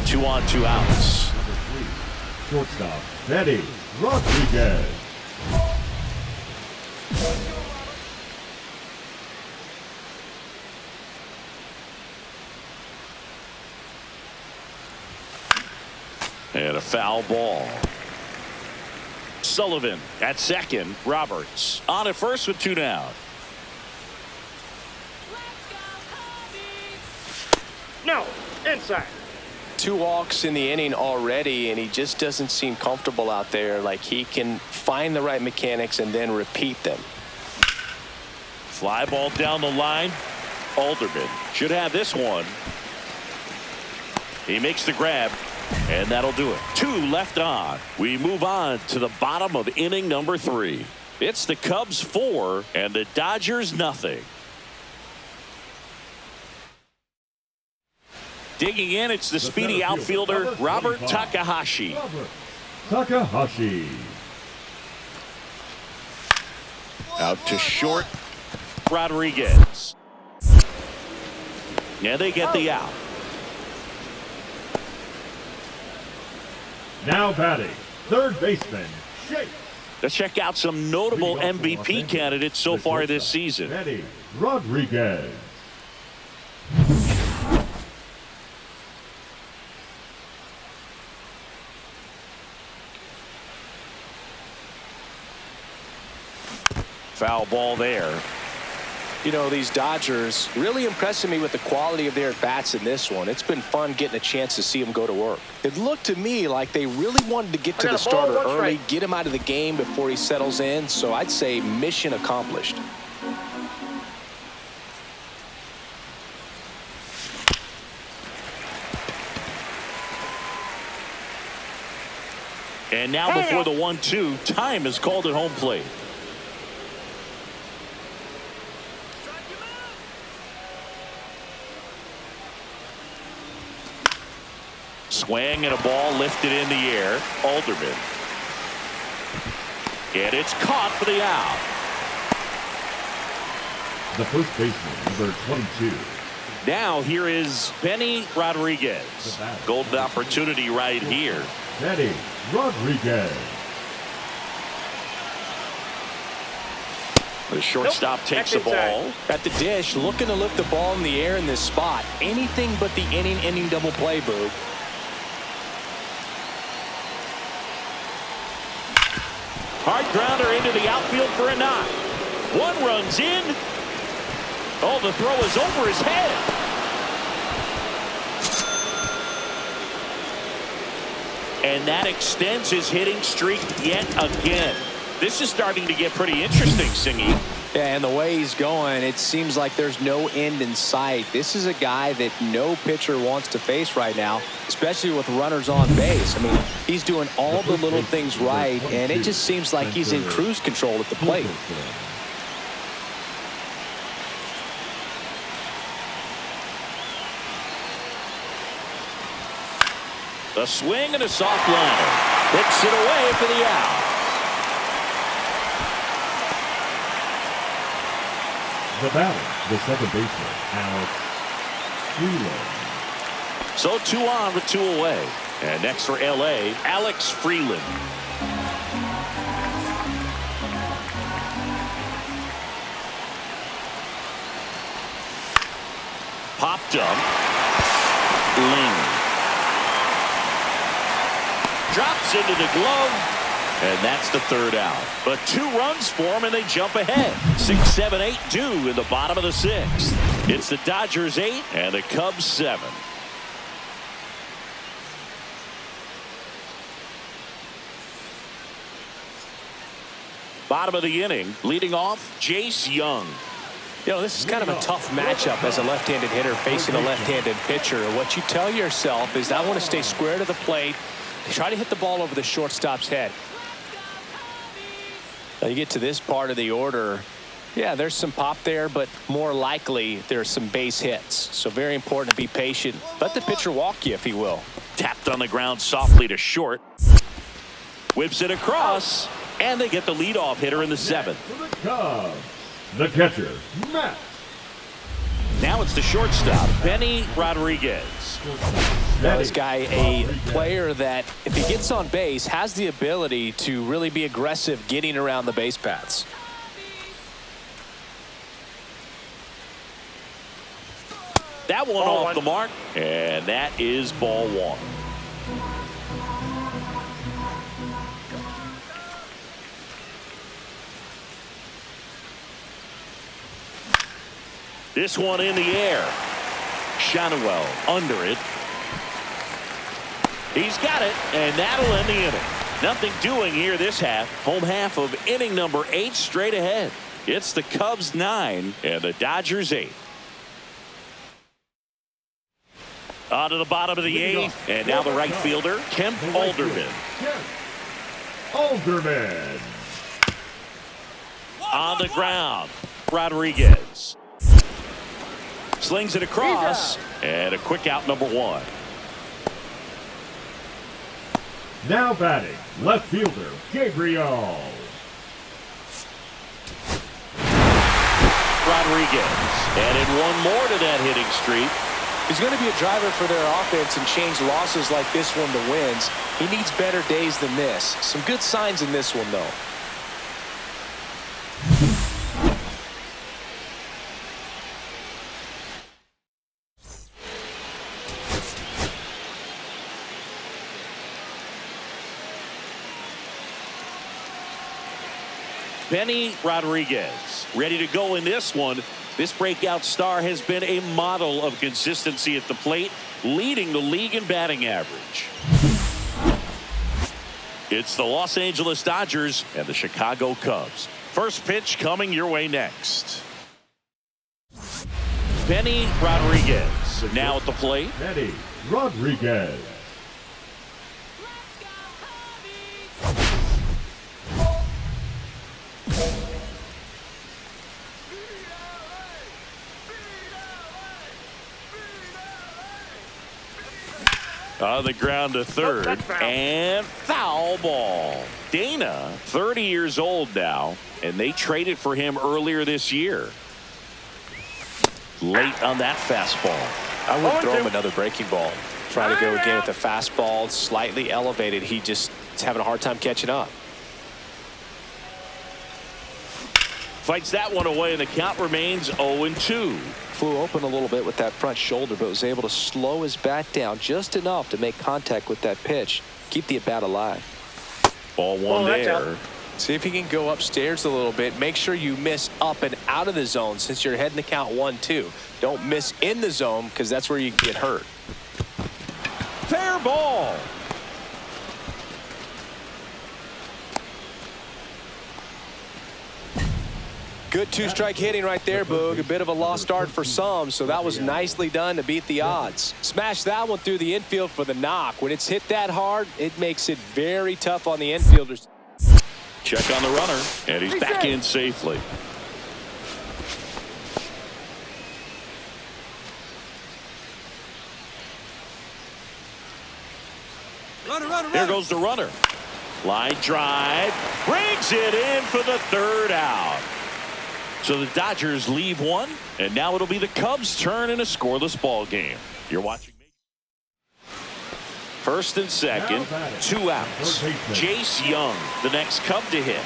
Two on, 2 outs. Number 3, shortstop, Benny Rodriguez. And a foul ball. Sullivan at second. Roberts on at first with 2 down. No, inside. 2 walks in the inning already, and he just doesn't seem comfortable out there. Like he can find the right mechanics and then repeat them. Fly ball down the line. Alderman should have this one. He makes the grab, and that'll do it. 2 left on. We move on to the bottom of inning number 3. It's the Cubs 4 and the Dodgers nothing. Digging in, it's the speedy outfielder, Robert Takahashi. Takahashi. Out to short, Rodriguez. And they get the out. Now batting, third baseman, Shake. Let's check out some notable MVP candidates so far this season. Benny Rodriguez. Foul ball there. You know, these Dodgers really impressing me with the quality of their at-bats in this one. It's been fun getting a chance to see them go to work. It looked to me like they really wanted to get to the starter early, get him out of the game before he settles in. So I'd say mission accomplished. And now before the 1-2, time is called at home plate. Swing and a ball lifted in the air. Alderman. And it's caught for the out. The first baseman, number 22. Now here is Benny Rodriguez. Golden opportunity right here. Benny Rodriguez. The shortstop takes the ball. At the dish, looking to lift the ball in the air in this spot. Anything but the inning double play, Boog. Hard grounder into the outfield for a knock. 1 runs in. Oh, the throw is over his head. And that extends his hitting streak yet again. This is starting to get pretty interesting, Singy. Yeah, and the way he's going, it seems like there's no end in sight. This is a guy that no pitcher wants to face right now, especially with runners on base. I mean, he's doing all the little things right, and it just seems like he's in cruise control at the plate. A swing and a soft liner. Hits it away for the out. The batter, the second baseman, Alex Freeland. So 2 on with 2 away. And next for LA, Alex Freeland. Popped up. Ling. Drops into the glove. And that's the 3rd out. But 2 runs for him, and they jump ahead. 6, 7, 8 due in the bottom of the 6th. It's the Dodgers 8 and the Cubs 7. Bottom of the inning, leading off, Jace Young. You know, this is kind of a tough matchup as a left-handed hitter facing a left-handed pitcher. What you tell yourself is, I want to stay square to the plate, try to hit the ball over the shortstop's head. Now you get to this part of the order. Yeah, there's some pop there, but more likely there's some base hits. So very important to be patient. Let the pitcher walk you, if he will. Tapped on the ground softly to short. Whips it across, and they get the leadoff hitter in the 7th. For the Cubs, the catcher, Matt. Now it's the shortstop, Benny Rodriguez. Now this guy, a player that, if he gets on base, has the ability to really be aggressive getting around the base paths. That one off the mark, and that is ball 1. This one in the air. Shanuel under it. He's got it, and that'll end the inning. Nothing doing here this half. Home half of inning number 8 straight ahead. It's the Cubs 9 and the Dodgers 8. On to the bottom of the 8th, and now the right fielder, Kemp Alderman. Alderman. On the ground, Rodriguez. Slings it across, and a quick out, number 1. Now batting, left fielder, Gabriel. Rodriguez added one more to that hitting streak. He's going to be a driver for their offense and change losses like this one to wins. He needs better days than this. Some good signs in this one, though. Benny Rodriguez ready to go in this one. This breakout star has been a model of consistency at the plate, leading the league in batting average. It's the Los Angeles Dodgers and the Chicago Cubs. First pitch coming your way next. Benny Rodriguez now at the plate. Benny Rodriguez. On the ground to third, and foul ball. Dana, 30 years old now, and they traded for him earlier this year. Late on that fastball. I would throw him another breaking ball. Try to go again with the fastball, slightly elevated. He just is having a hard time catching up. Fights that one away, and the count remains 0-2. Flew open a little bit with that front shoulder, but was able to slow his bat down just enough to make contact with that pitch. Keep the at-bat alive. Ball 1 there. See if he can go upstairs a little bit. Make sure you miss up and out of the zone since you're heading the count 1-2. Don't miss in the zone because that's where you get hurt. Fair ball. Good two-strike hitting right there, Boog. A bit of a lost start for some, so that was nicely done to beat the odds. Smash that one through the infield for the knock. When it's hit that hard, it makes it very tough on the infielders. Check on the runner, and he's back in safely. Here goes the runner. Line drive, brings it in for the 3rd out. So the Dodgers leave one, and now it'll be the Cubs' turn in a scoreless ball game. You're watching me. First and second, 2 outs. Jace Young, the next Cub to hit.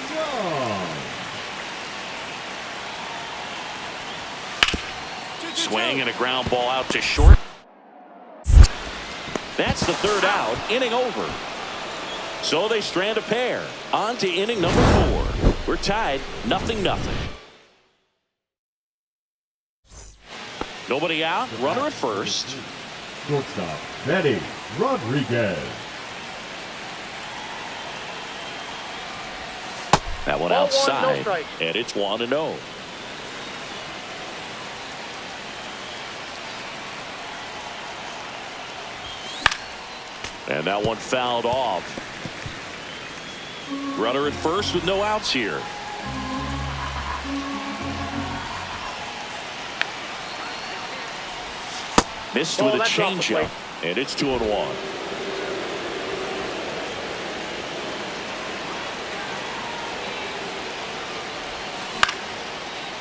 Swing and a ground ball out to short. That's the 3rd out, inning over. So they strand a pair. On to inning number 4. We're tied, 0-0. Nobody out, runner at first. Shortstop, Benny Rodriguez. That one outside, and it's 1-0. And that one fouled off. Runner at first with no outs here. Missed with a changeup, and it's 2-1.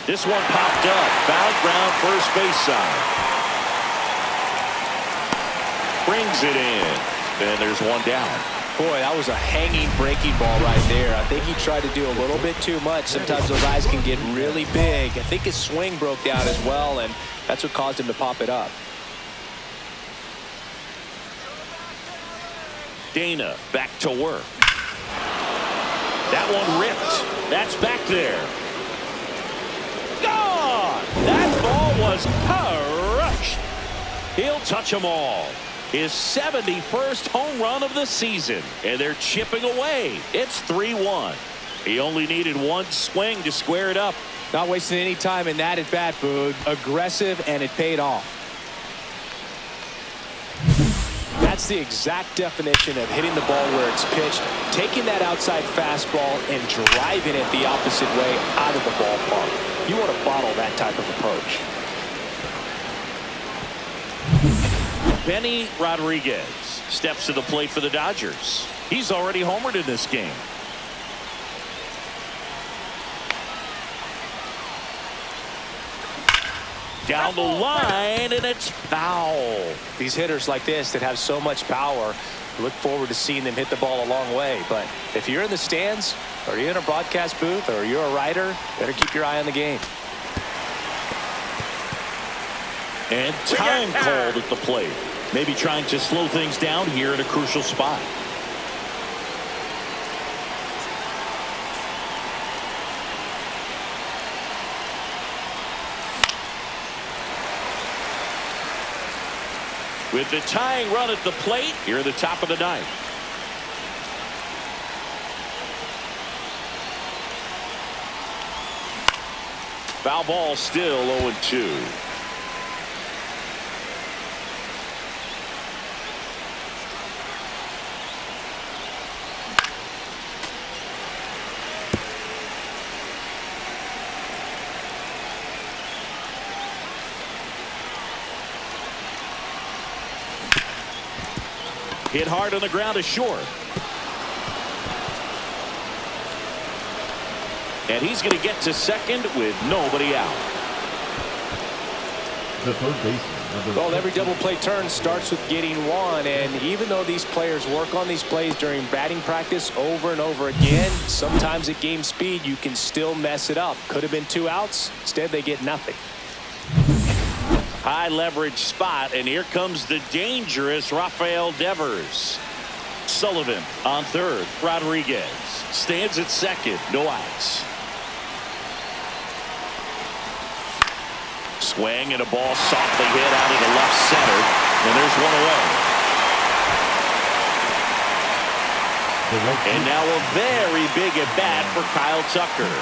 This one popped up, foul ground first base side. Brings it in, and there's one down. Boy, that was a hanging breaking ball right there. I think he tried to do a little bit too much. Sometimes those eyes can get really big. I think his swing broke down as well, and that's what caused him to pop it up. Dana back to work. That one ripped. That's back there. Gone! That ball was crushed. He'll touch them all. His 71st home run of the season, and they're chipping away. It's 3-1. He only needed one swing to square it up. Not wasting any time in that at bat, Boog. Aggressive, and it paid off. That's the exact definition of hitting the ball where it's pitched, taking that outside fastball and driving it the opposite way out of the ballpark. You want to bottle that type of approach. Benny Rodriguez steps to the plate for the Dodgers. He's already homered in this game. Down the line, and it's foul. These hitters like this that have so much power, look forward to seeing them hit the ball a long way. But if you're in the stands, or you're in a broadcast booth, or you're a writer, better keep your eye on the game. And time called at the plate. Maybe trying to slow things down here at a crucial spot. With the tying run at the plate, here at the top of the 9th. Foul ball, still 0-2. Hit hard on the ground to short. And he's going to get to second with nobody out. The third baseman. Well, every double play turn starts with getting one, and even though these players work on these plays during batting practice over and over again, sometimes at game speed you can still mess it up. Could have been 2 outs. Instead, they get nothing. High leverage spot, and here comes the dangerous Rafael Devers. Sullivan on third. Rodriguez stands at second. No outs. Swing and a ball softly hit out into left center, and there's one away. And now a very big at bat for Kyle Tucker.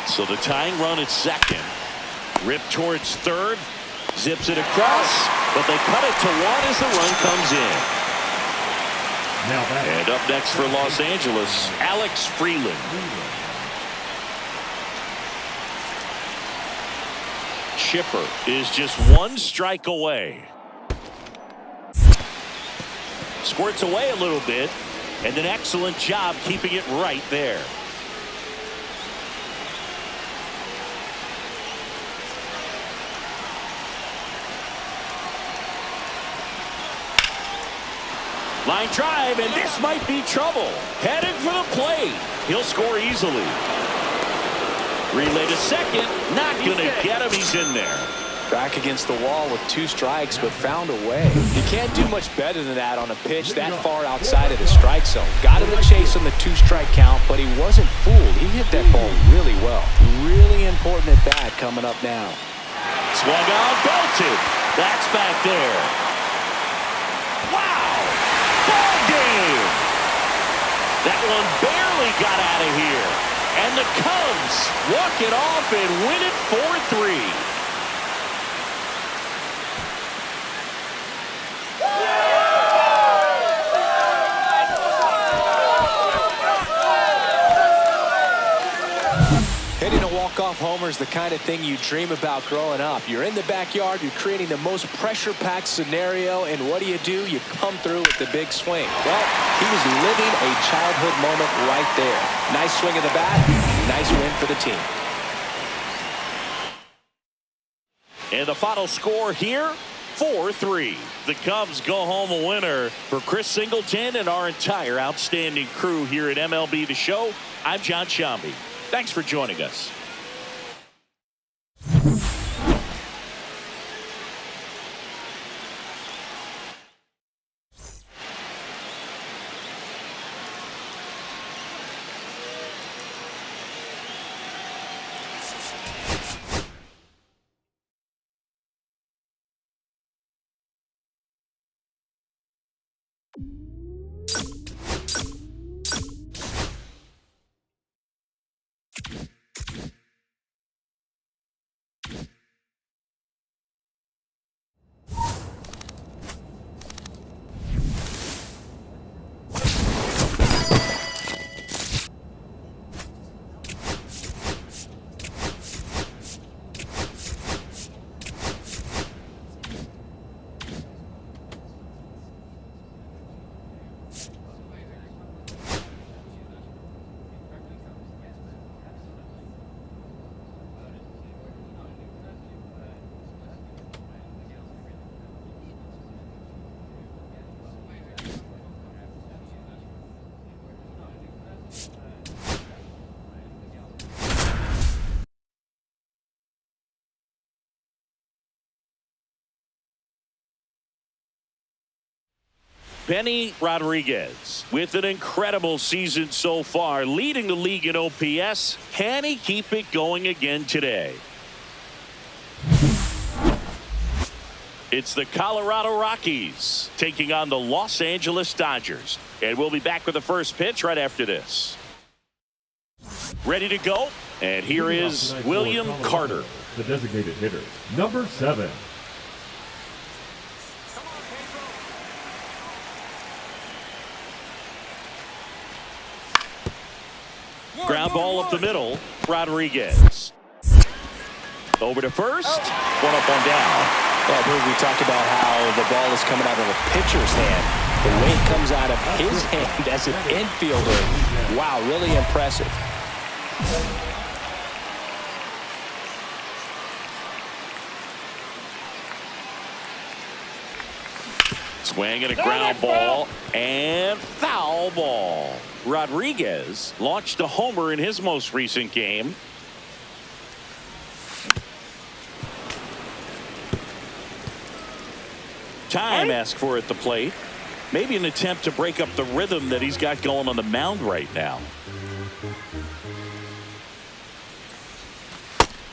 So the tying run at second. Ripped towards third. Zips it across. But they cut it to 1 as the run comes in. And up next for Los Angeles, Alex Freeland. Chipper is just 1 strike away. Squirts away a little bit. And an excellent job keeping it right there. Line drive, and this might be trouble. Heading for the plate. He'll score easily. Relay to second. Not going to get him. He's in there. Back against the wall with 2 strikes, but found a way. You can't do much better than that on a pitch that far outside of the strike zone. Got him to chase on the 2-strike count, but he wasn't fooled. He hit that ball really well. Really important at bat coming up now. Swung on, belted. That's back there. Wow! Ball game! That one barely got out of here. And the Cubs walk it off and win it 4-3. Hitting a walk-off homer is the kind of thing you dream about growing up. You're in the backyard, you're creating the most pressure-packed scenario, and what do? You come through with the big swing. Well, he was living a childhood moment right there. Nice swing of the bat, nice win for the team. And the final score here, 4-3. The Cubs go home a winner. For Chris Singleton and our entire outstanding crew here at MLB The Show, I'm John Shambi. Thanks for joining us. Benny Rodriguez with an incredible season so far, leading the league in OPS. Can he keep it going again today? It's the Colorado Rockies taking on the Los Angeles Dodgers. And we'll be back with the first pitch right after this. Ready to go? And here is William Carter. The designated hitter, number 7. Ground ball up the middle. Rodriguez. Over to first. One up, one down. Well, I believe we talked about how the ball is coming out of the pitcher's hand. The way it comes out of his hand as an infielder. Wow, really impressive. Swing and a ground ball and foul ball. Rodriguez launched a homer in his most recent game. Time asked for at the plate. Maybe an attempt to break up the rhythm that he's got going on the mound right now.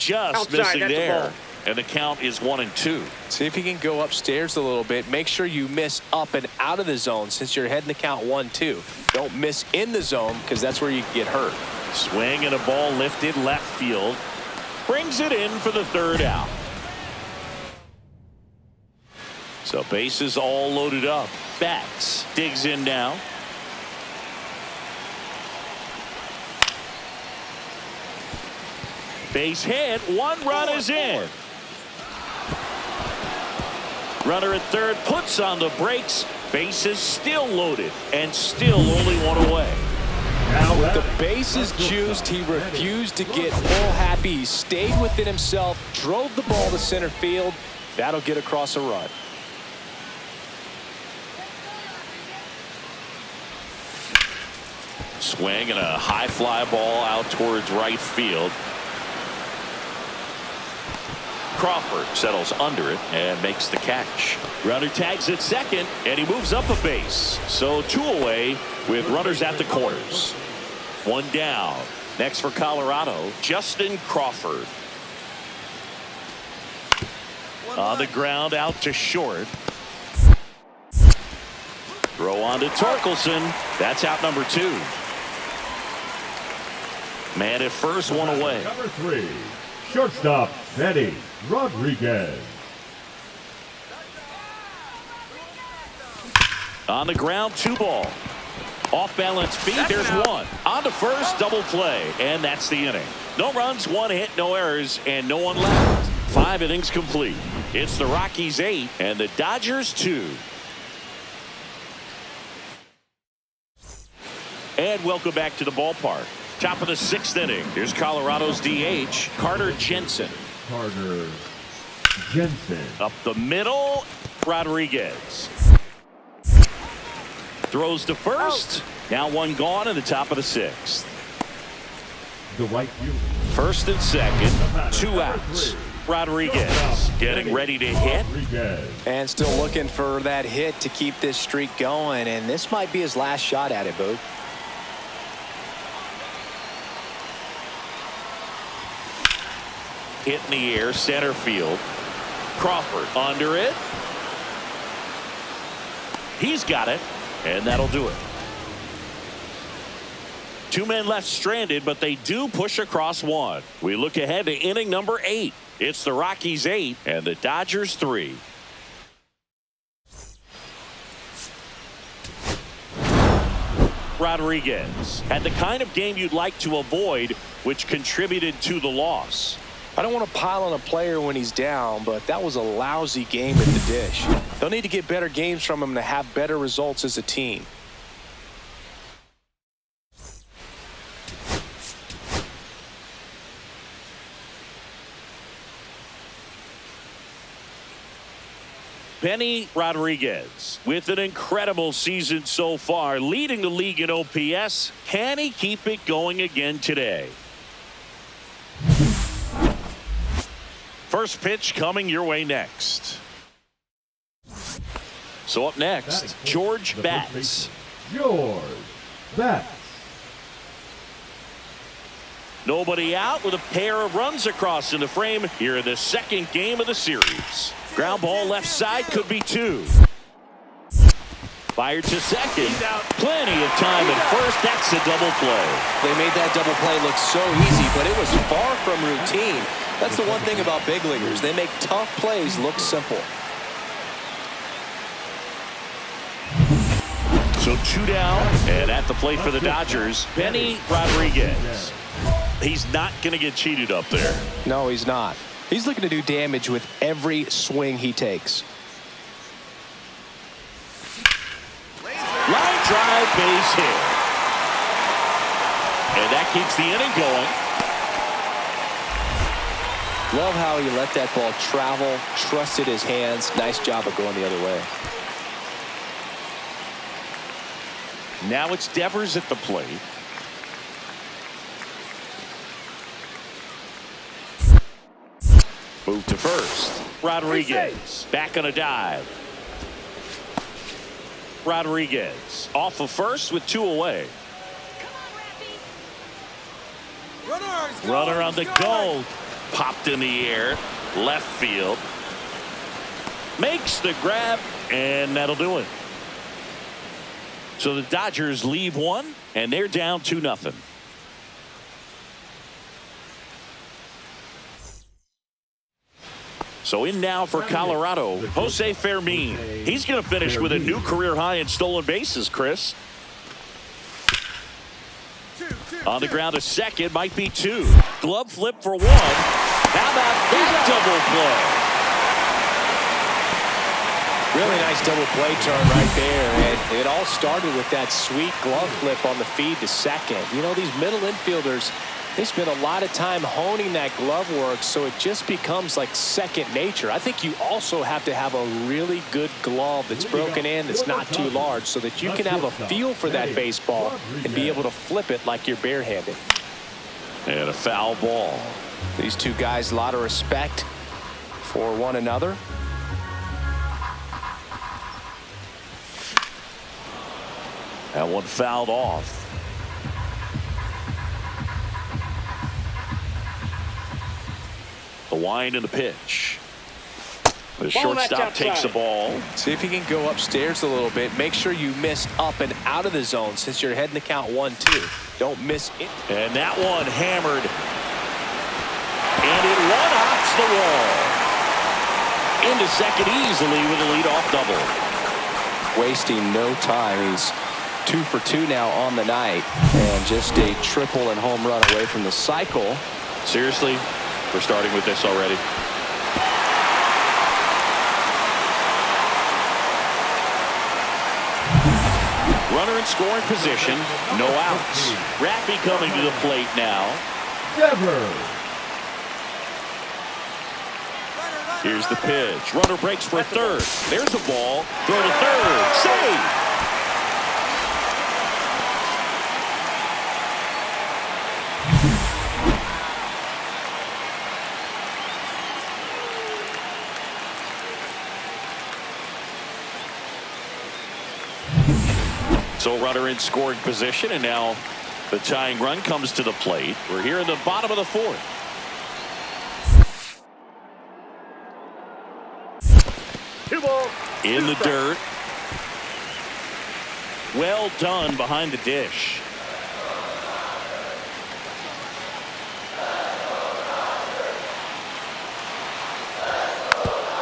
Just Outside, missing that's a there. ball. And the count is 1-2. See if you can go upstairs a little bit. Make sure you miss up and out of the zone since you're heading the count 1-2. Don't miss in the zone because that's where you get hurt. Swing and a ball lifted left field. Brings it in for the third out. So bases all loaded up. Bats digs in now. Base hit. One run is in. Runner at third puts on the brakes. Bases still loaded and still only one away. With the bases juiced, he refused to get bull happy. He stayed within himself, drove the ball to center field. That'll get across a run. Swing and a high fly ball out towards right field. Crawford settles under it and makes the catch. Runner tags at second, and he moves up a base. So 2 away with runners at the corners. 1 down. Next for Colorado, Justin Crawford. On the ground out to short. Throw on to Torkelson. That's out number 2. Man at first, 1 away. Number 3, shortstop, Benny Rodriguez. On the ground, 2 ball. Off balance beat, there's 1. On to first, double play, and that's the inning. No runs, 1 hit, no errors, and no one left. 5 innings complete. It's the Rockies 8 and the Dodgers 2. And welcome back to the ballpark. Top of the 6th inning. Here's Colorado's DH, Carter Jensen. Carter Jensen. Up the middle, Rodriguez. Throws to first. Now 1 gone in the top of the 6th. The right fielder. First and second, 2 outs. Rodriguez getting ready to hit. And still looking for that hit to keep this streak going. And this might be his last shot at it, Boog. Hit in the air, center field. Crawford under it. He's got it, and that'll do it. 2 men left stranded, but they do push across 1. We look ahead to inning number 8. It's the Rockies 8 and the Dodgers 3. Rodriguez had the kind of game you'd like to avoid, which contributed to the loss. I don't want to pile on a player when he's down, but that was a lousy game at the dish. They'll need to get better games from him to have better results as a team. Benny Rodriguez with an incredible season so far, leading the league in OPS. Can he keep it going again today? First pitch coming your way next. So up next, George Batts. George Batts. Nobody out with a pair of runs across in the frame here in the 2nd game of the series. Ground ball left side, could be 2. Fired to second. Plenty of time at first. That's a double play. They made that double play look so easy, but it was far from routine. That's the one thing about big leaguers. They make tough plays look simple. So 2 down, and at the plate for the Dodgers, Benny Rodriguez. He's not going to get cheated up there. No, he's not. He's looking to do damage with every swing he takes. Line drive, base hit. And that keeps the inning going. Love how he let that ball travel, trusted his hands. Nice job of going the other way. Now it's Devers at the plate. Move to first. Rodriguez back on a dive. Rodriguez off of first with 2 away. Runner on the go. Popped in the air. Left field. Makes the grab, and that'll do it. So the Dodgers leave 1, and they're down 2-0. So in now for Colorado, Jose Fermin. He's going to finish with a new career high in stolen bases, Chris. On the ground, a second, might be 2. Glove flip for 1. How about that double play? Really nice double play turn right there. And it all started with that sweet glove flip on the feed to second. You know, these middle infielders, they spend a lot of time honing that glove work, so it just becomes like second nature. I think you also have to have a really good glove that's broken in, that's not too large, so that you can have a feel for that baseball and be able to flip it like you're barehanded. And a foul ball. These two guys, a lot of respect for one another. That one fouled off. The wind and the pitch. The shortstop takes the ball. See if you can go upstairs a little bit. Make sure you miss up and out of the zone since you're heading to count 1-2. Don't miss it. And that one hammered. And it one-hops the wall. Into second easily with a leadoff double. Wasting no time. He's 2 for 2 now on the night. And just a triple and home run away from the cycle. Seriously? We're starting with this already. Runner in scoring position. No outs. Rappy coming to the plate now. Devers. Here's the pitch. Runner breaks for third. There's the ball. Throw to third. Save. So runner in scoring position, and now the tying run comes to the plate. We're here in the bottom of the fourth. In the dirt. Well done behind the dish.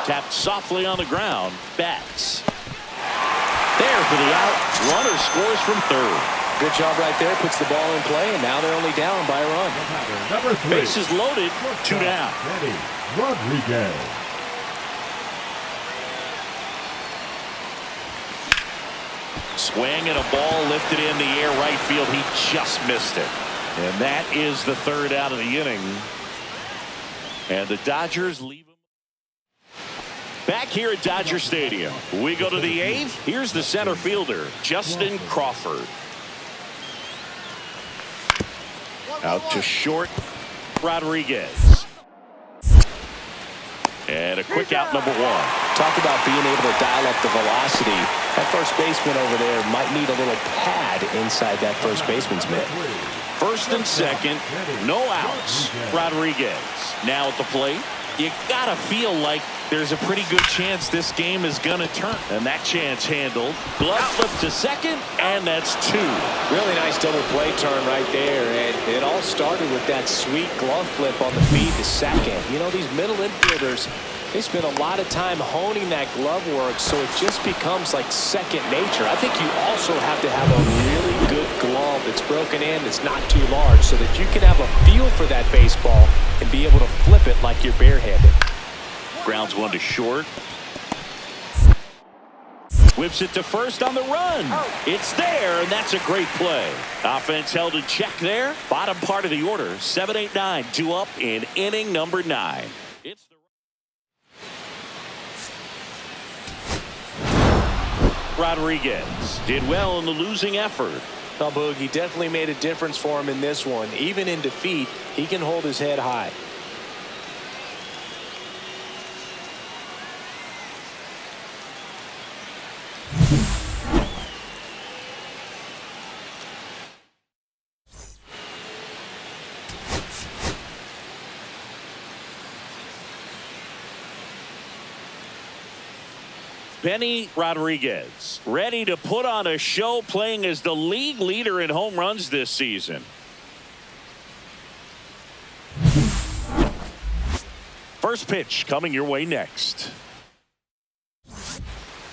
Tapped softly on the ground. Bats. There for the out. Runner scores from third. Good job right there. Puts the ball in play, and now they're only down by a run. Number 3. Bases loaded. 2 down. Benny Rodriguez. Swing and a ball lifted in the air right field. He just missed it. And that is the third out of the inning. And the Dodgers leave him. Back here at Dodger Stadium, we go to the 8th. Here's the center fielder, Justin Crawford. Out to short, Rodriguez. And a quick out, number 1. Talk about being able to dial up the velocity. That first baseman over there might need a little pad inside that first baseman's mitt. First and second, no outs. Rodriguez now at the plate. You gotta feel like there's a pretty good chance this game is gonna turn. And that chance handled. Glove flip to second, and that's 2. Really nice double play turn right there. And it all started with that sweet glove flip on the feed to second. You know, these middle infielders, they spend a lot of time honing that glove work, so it just becomes like second nature. I think you also have to have a really good glove that's broken in, that's not too large, so that you can have a feel for that baseball and be able to flip it like you're barehanded. Grounds one to short. Whips it to first on the run. It's there, and that's a great play. Offense held in check there. Bottom part of the order. 7, 8, 9. 2 up in inning number 9. It's the Rodriguez did well in the losing effort. Oh, Boogie definitely made a difference for him in this one. Even in defeat, he can hold his head high. Benny Rodriguez ready to put on a show, playing as the league leader in home runs this season. First pitch coming your way next.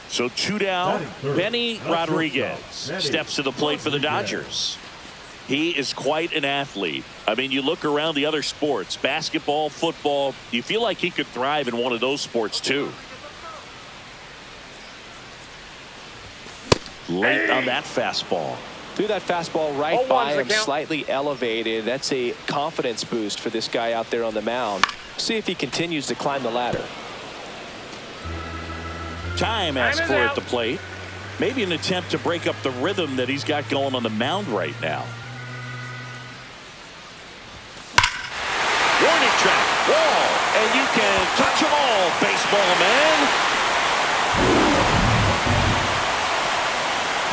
So 2 down. Benny Rodriguez steps to the plate for the Dodgers. He is quite an athlete. I mean, you look around the other sports, basketball, football, you feel like he could thrive in one of those sports too. late on that fastball. Threw that fastball right 0-1's by the him, count. slightly elevated. That's a confidence boost for this guy out there on the mound. See if he continues to climb the ladder. Time asked is for out. at the plate. Maybe an attempt to break up the rhythm that he's got going on the mound right now. Warning track, wall, and you can touch them all, baseball man.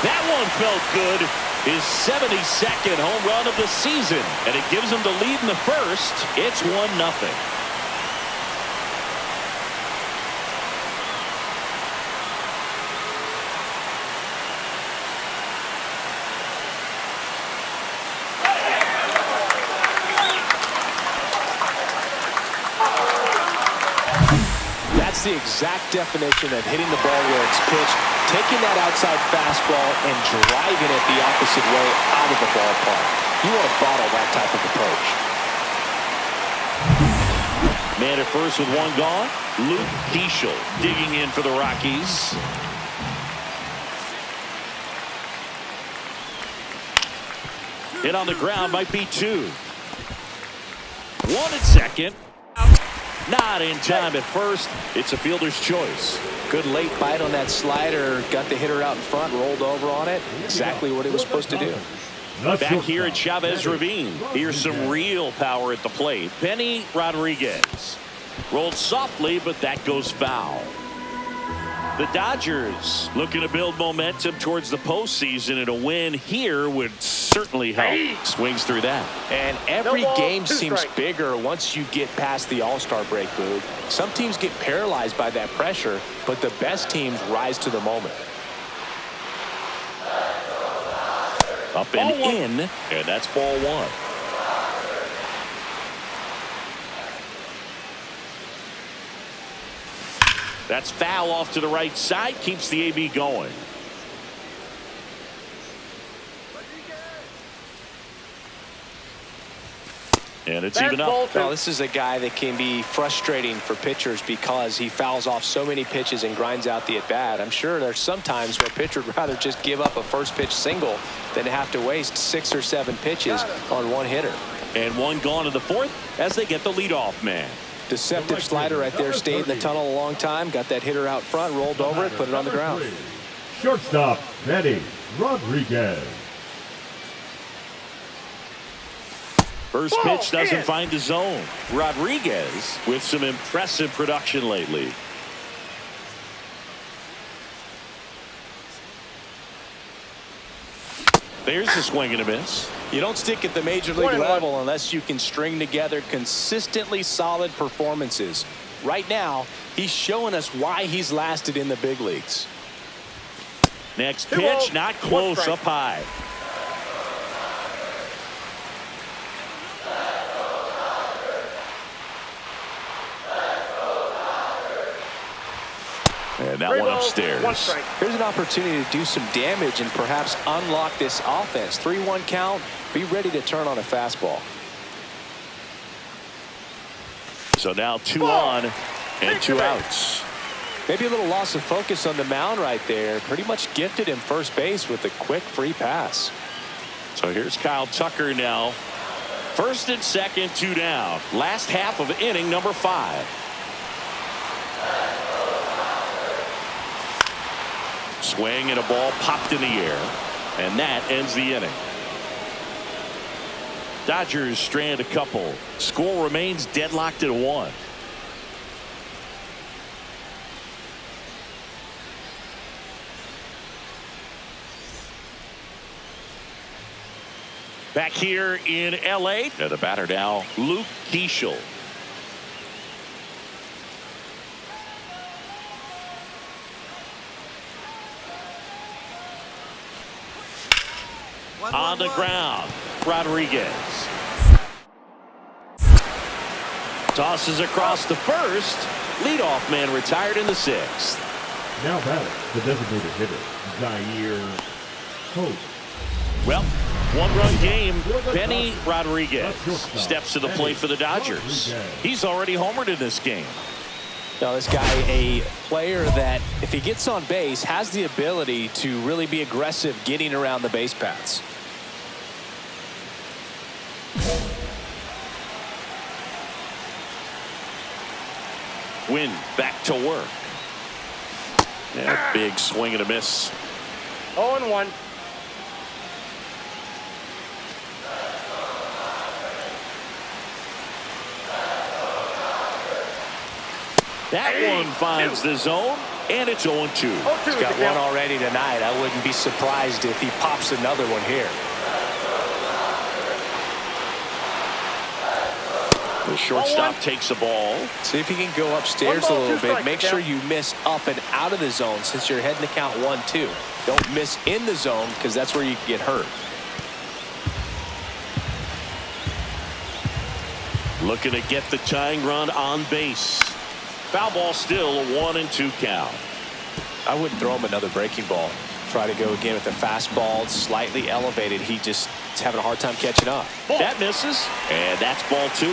That one felt good. His 72nd home run of the season, and it gives him the lead in the first. It's 1-0. That's the exact definition of hitting the ball where it's pitched, taking that outside fastball and driving it the opposite way out of the ballpark. You want to bottle that type of approach. Man at first with one gone. Luke Keeschel digging in for the Rockies. Hit on the ground might be 2. 1 at second. Not in time at first. It's a fielder's choice. Good late bite on that slider. Got the hitter out in front, rolled over on it. Exactly what he was supposed to do. Back here at Chavez Ravine. Here's some real power at the plate. Benny Rodriguez. Rolled softly, but that goes foul. The Dodgers looking to build momentum towards the postseason, and a win here would certainly help. Swings through that. And every No ball, game 2 seems strikes. bigger once you get past the All-Star break, Boog. Some teams get paralyzed by that pressure, but the best teams rise to the moment. Up and in, and that's ball 1. That's foul off to the right side, keeps the AB going. And it's even up. Well, this is a guy that can be frustrating for pitchers because he fouls off so many pitches and grinds out the at-bat. I'm sure there's some times where a pitcher would rather just give up a first pitch single than to have to waste 6 or 7 pitches on one hitter. And one gone in the 4th as they get the leadoff man. Deceptive slider right there, stayed in the tunnel a long time, got that hitter out front, rolled over it, put it on the ground. Shortstop, Benny Rodriguez. First pitch doesn't find the zone. Rodriguez with some impressive production lately. There's a swing and a miss. You don't stick at the major league level unless you can string together consistently solid performances. Right now, he's showing us why he's lasted in the big leagues. Next pitch, not close, up high. And that one upstairs. Here's an opportunity to do some damage and perhaps unlock this offense. 3-1 count. Be ready to turn on a fastball. So now 2 on and 2 outs. Maybe a little loss of focus on the mound right there. Pretty much gifted him first base with a quick free pass. So here's Kyle Tucker now. First and second, 2 down. Last half of inning number 5. Swing and a ball popped in the air, and that ends the inning. Dodgers strand a couple. Score remains deadlocked at 1. Back here in LA, and the batter now, Luke Keeschel. On the ground, Rodriguez tosses across the first. Leadoff man retired in the 6th. Now batting, the designated hitter, Zaire Hope. Well, 1-run game. Benny Rodriguez steps to the plate for the Dodgers. He's already homered in this game. Now, this guy, a player that, if he gets on base, has the ability to really be aggressive getting around the base paths. Win back to work. Yeah, big swing and a miss. 0-1. That one finds the zone, and it's 0-2. He's got one already tonight. I wouldn't be surprised if he pops another one here. The shortstop takes the ball. See if he can go upstairs a little bit. Make sure you miss up and out of the zone since you're heading to count 1-2. Don't miss in the zone because that's where you can get hurt. Looking to get the tying run on base. Foul ball, still a 1-2 count. I wouldn't throw him another breaking ball. Try to go again with the fastball, slightly elevated. He just is having a hard time catching up. That misses, and that's ball 2.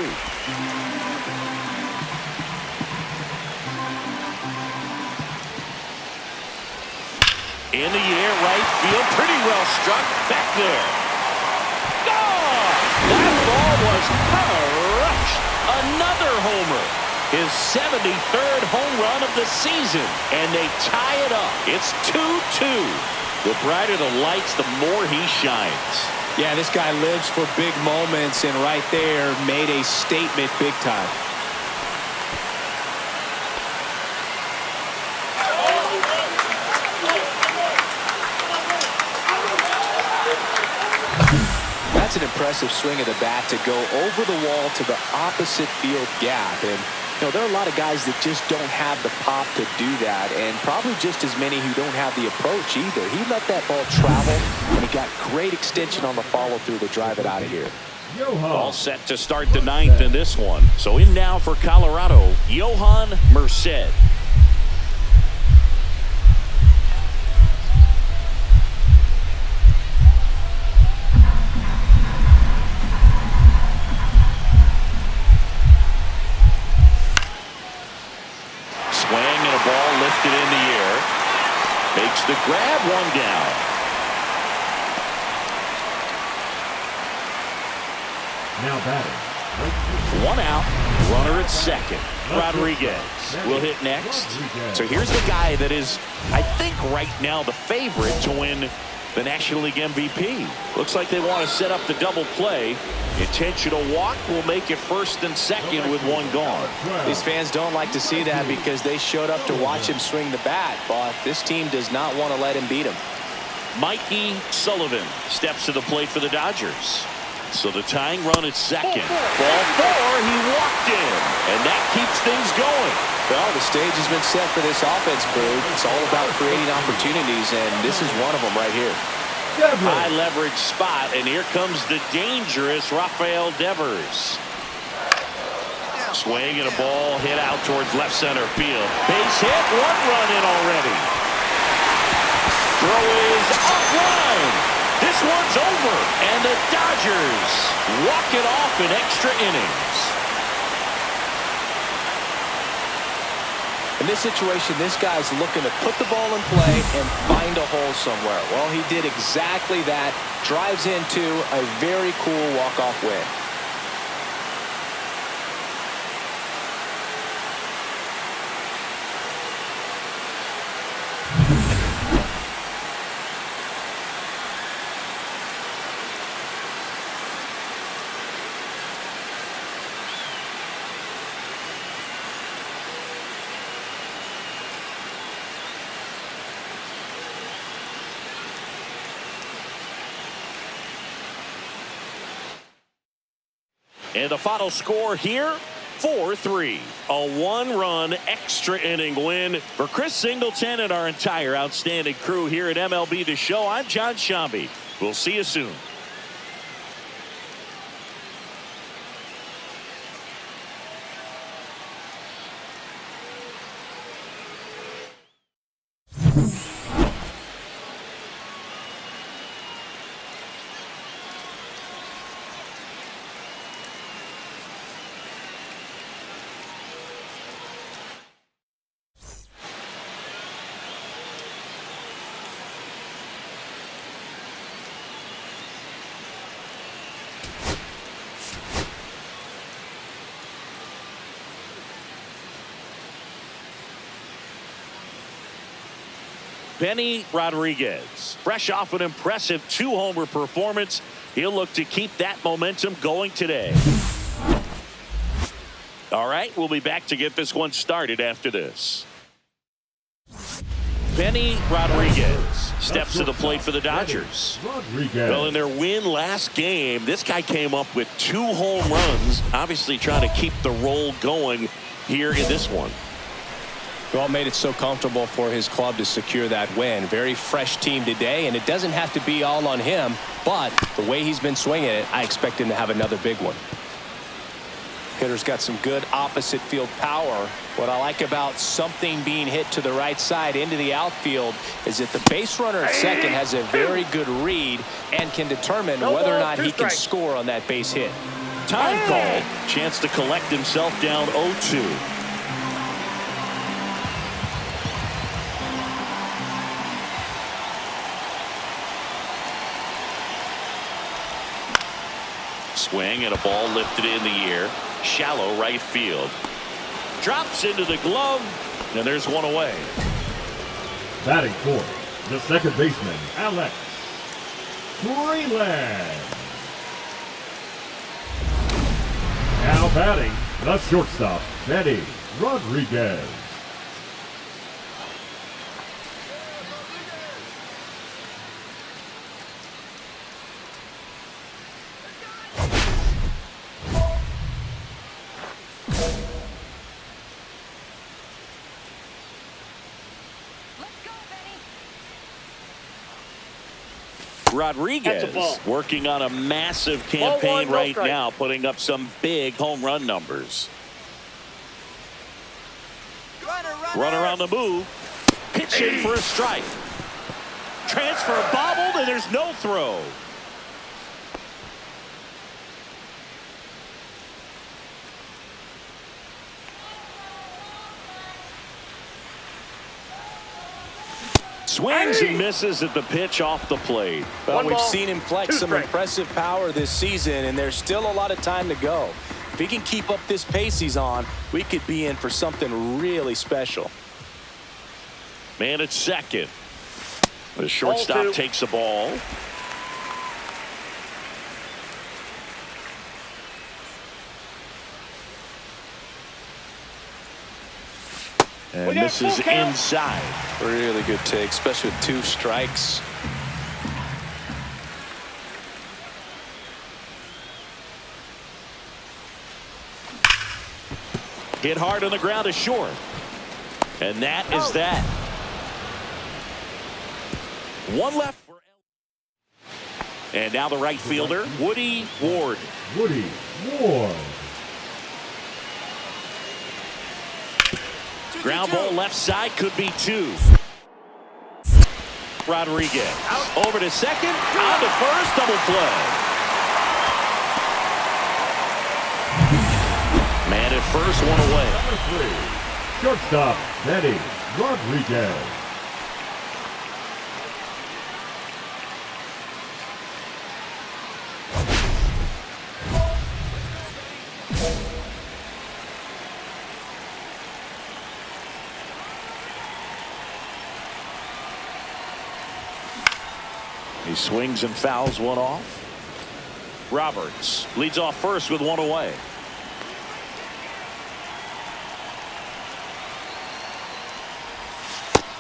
In the air, right field, pretty well struck. Back there. Gone! That ball was crushed. Another homer. His 73rd home run of the season, and they tie it up. It's 2-2. The brighter the lights, the more he shines. Yeah, this guy lives for big moments, and right there made a statement big time. That's an impressive swing of the bat to go over the wall to the opposite field gap. And you know, there are a lot of guys that just don't have the pop to do that, and probably just as many who don't have the approach either. He let that ball travel, and he got great extension on the follow-through to drive it out of here. All set to start the 9th in this one. So in now for Colorado, Yohan Merced. In the air, makes the grab, one down. Now batting. One out, runner at second. Rodriguez will hit next. So here's the guy that is, I think right now, the favorite to win the National League MVP. Looks like they want to set up the double play. Intentional walk will make it first and second with one gone. These fans don't like to see that because they showed up to watch him swing the bat, but this team does not want to let him beat him. Mikey Sullivan steps to the plate for the Dodgers. So the tying run at second. Ball 4, he walked in, and that keeps things going. Well, the stage has been set for this offense, Boog. It's all about creating opportunities, and this is one of them right here. High leverage spot, and here comes the dangerous Rafael Devers. Swing and a ball hit out towards left center field. Base hit, one run in already. Throw is offline. This one's over, and the Dodgers walk it off in extra innings. In this situation, this guy's looking to put the ball in play and find a hole somewhere. Well, he did exactly that. Drives into a very cool walk-off win. And the final score here, 4-3. A one-run extra inning win for Chris Singleton and our entire outstanding crew here at MLB The Show. I'm John Shambi. We'll see you soon. Benny Rodriguez, fresh off an impressive 2-homer performance. He'll look to keep that momentum going today. All right, we'll be back to get this one started after this. Benny Rodriguez steps to the plate for the Dodgers. Well, in their win last game, this guy came up with 2 home runs, obviously trying to keep the roll going here in this one. Well, made it so comfortable for his club to secure that win. Very fresh team today, and it doesn't have to be all on him, but the way he's been swinging it, I expect him to have another big one. Hitter's got some good opposite field power. What I like about something being hit to the right side into the outfield is that the base runner at second has a very good read and can determine whether or not he can score on that base hit. Time called. Chance to collect himself down 0-2. Swing and a ball lifted in the air. Shallow right field. Drops into the glove, and there's one away. Batting fourth, the second baseman, Alex Freeland. Now batting, the shortstop, Benny Rodriguez. Rodriguez working on a massive campaign right now, putting up some big home run numbers. Runner on the move. Pitching for a strike. Transfer bobbled, and there's no throw. Swings and misses at the pitch off the plate. Well, we've seen him flex some impressive power this season, and there's still a lot of time to go. If he can keep up this pace he's on, we could be in for something really special. Man at second. The shortstop takes the ball. And this is inside. Really good take, especially with 2 strikes. Hit hard on the ground to short. And that is that. One left. And now the right fielder, Woody Ward. Woody Ward. Ground ball left side, could be 2. Rodriguez over to second, on to first, double play. Man at first, one away. Number 3, shortstop, Benny Rodriguez. He swings and fouls one off. Roberts leads off first with one away.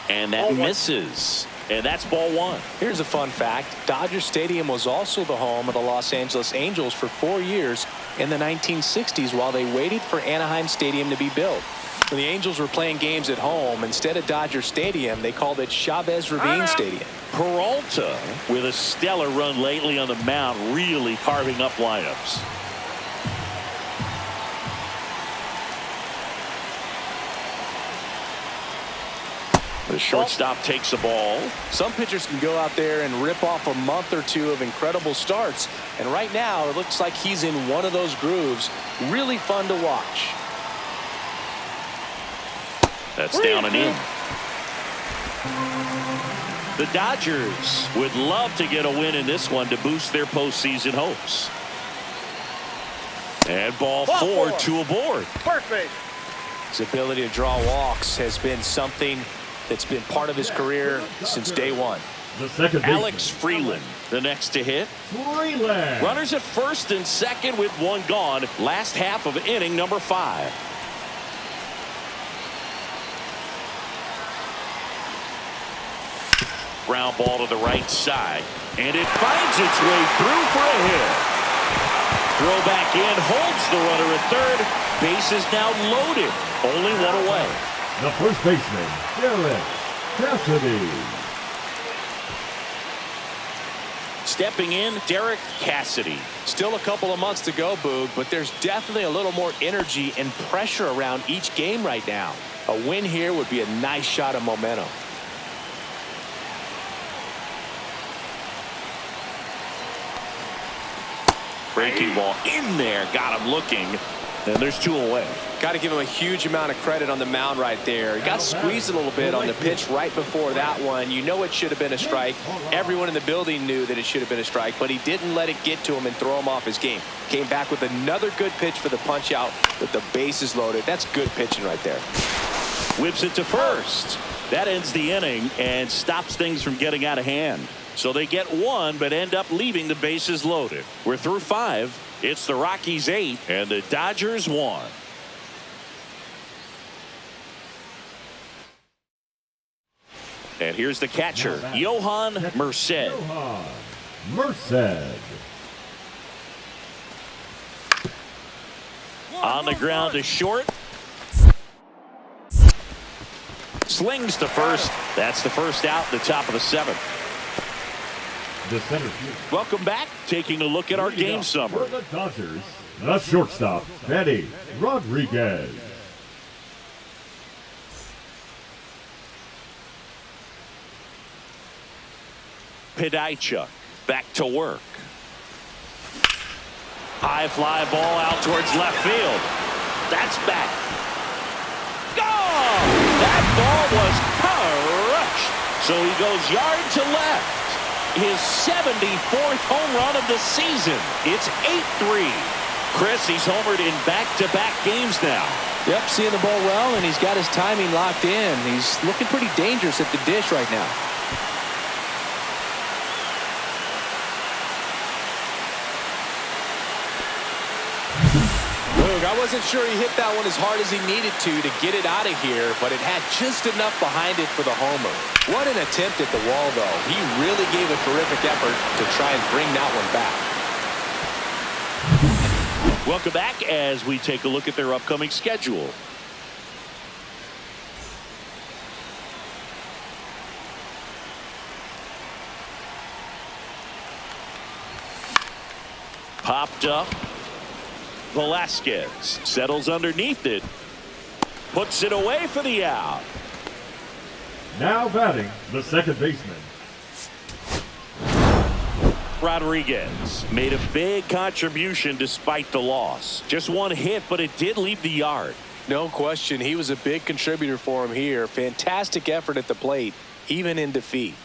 And that misses. And that's ball 1. Here's a fun fact. Dodger Stadium was also the home of the Los Angeles Angels for 4 years in the 1960s while they waited for Anaheim Stadium to be built. When the Angels were playing games at home, instead of Dodger Stadium, they called it Chavez Ravine Stadium. Peralta with a stellar run lately on the mound, really carving up lineups. The shortstop takes the ball. Some pitchers can go out there and rip off a month or 2 of incredible starts. And right now, it looks like he's in one of those grooves. Really fun to watch. That's down and in. The Dodgers would love to get a win in this one to boost their postseason hopes. And ball 4, 2 aboard. Perfect. His ability to draw walks has been something that's been part of his career since day one. The second baseman, Alex Freeland, the next to hit. Freeland. Runners at first and second with one gone. Last half of inning number 5. Ground ball to the right side. And it finds its way through for a hit. Throw back in, holds the runner at third. Base is now loaded. Only one away. The first baseman, Derek Cassidy. Stepping in, Derek Cassidy. Still a couple of months to go, Boog, but there's definitely a little more energy and pressure around each game right now. A win here would be a nice shot of momentum. Breaking ball in there, got him looking, and there's 2 away. Got to give him a huge amount of credit on the mound right there. He got squeezed a little bit on the pitch right before that one. You know it should have been a strike. Everyone in the building knew that it should have been a strike, but he didn't let it get to him and throw him off his game. Came back with another good pitch for the punch out with the bases loaded. That's good pitching right there. Whips it to first. That ends the inning and stops things from getting out of hand. So they get 1 but end up leaving the bases loaded. We're through 5. It's the Rockies 8 and the Dodgers 1. And here's the catcher, Johan Merced. Johan Merced. On the ground to short. Slings to first. That's the first out, the top of the 7th. The center field. Welcome back. Taking a look at our game For summary. the Dodgers, the shortstop, Eddie Rodriguez. Pidaychuk back to work. High fly ball out towards left field. That's back. Gone! That ball was crushed. So he goes yard to left. His 74th home run of the season. It's 8-3. Chris, he's homered in back-to-back games now. Yep, seeing the ball well, and he's got his timing locked in. He's looking pretty dangerous at the dish right now. I wasn't sure he hit that one as hard as he needed to get it out of here, but it had just enough behind it for the homer. What an attempt at the wall, though. He really gave a terrific effort to try and bring that one back. Welcome back as we take a look at their upcoming schedule. Popped up. Velasquez settles underneath it. Puts it away for the out. Now batting, the second baseman. Rodriguez made a big contribution despite the loss. Just 1 hit, but it did leave the yard. No question. He was a big contributor for him here. Fantastic effort at the plate, even in defeat.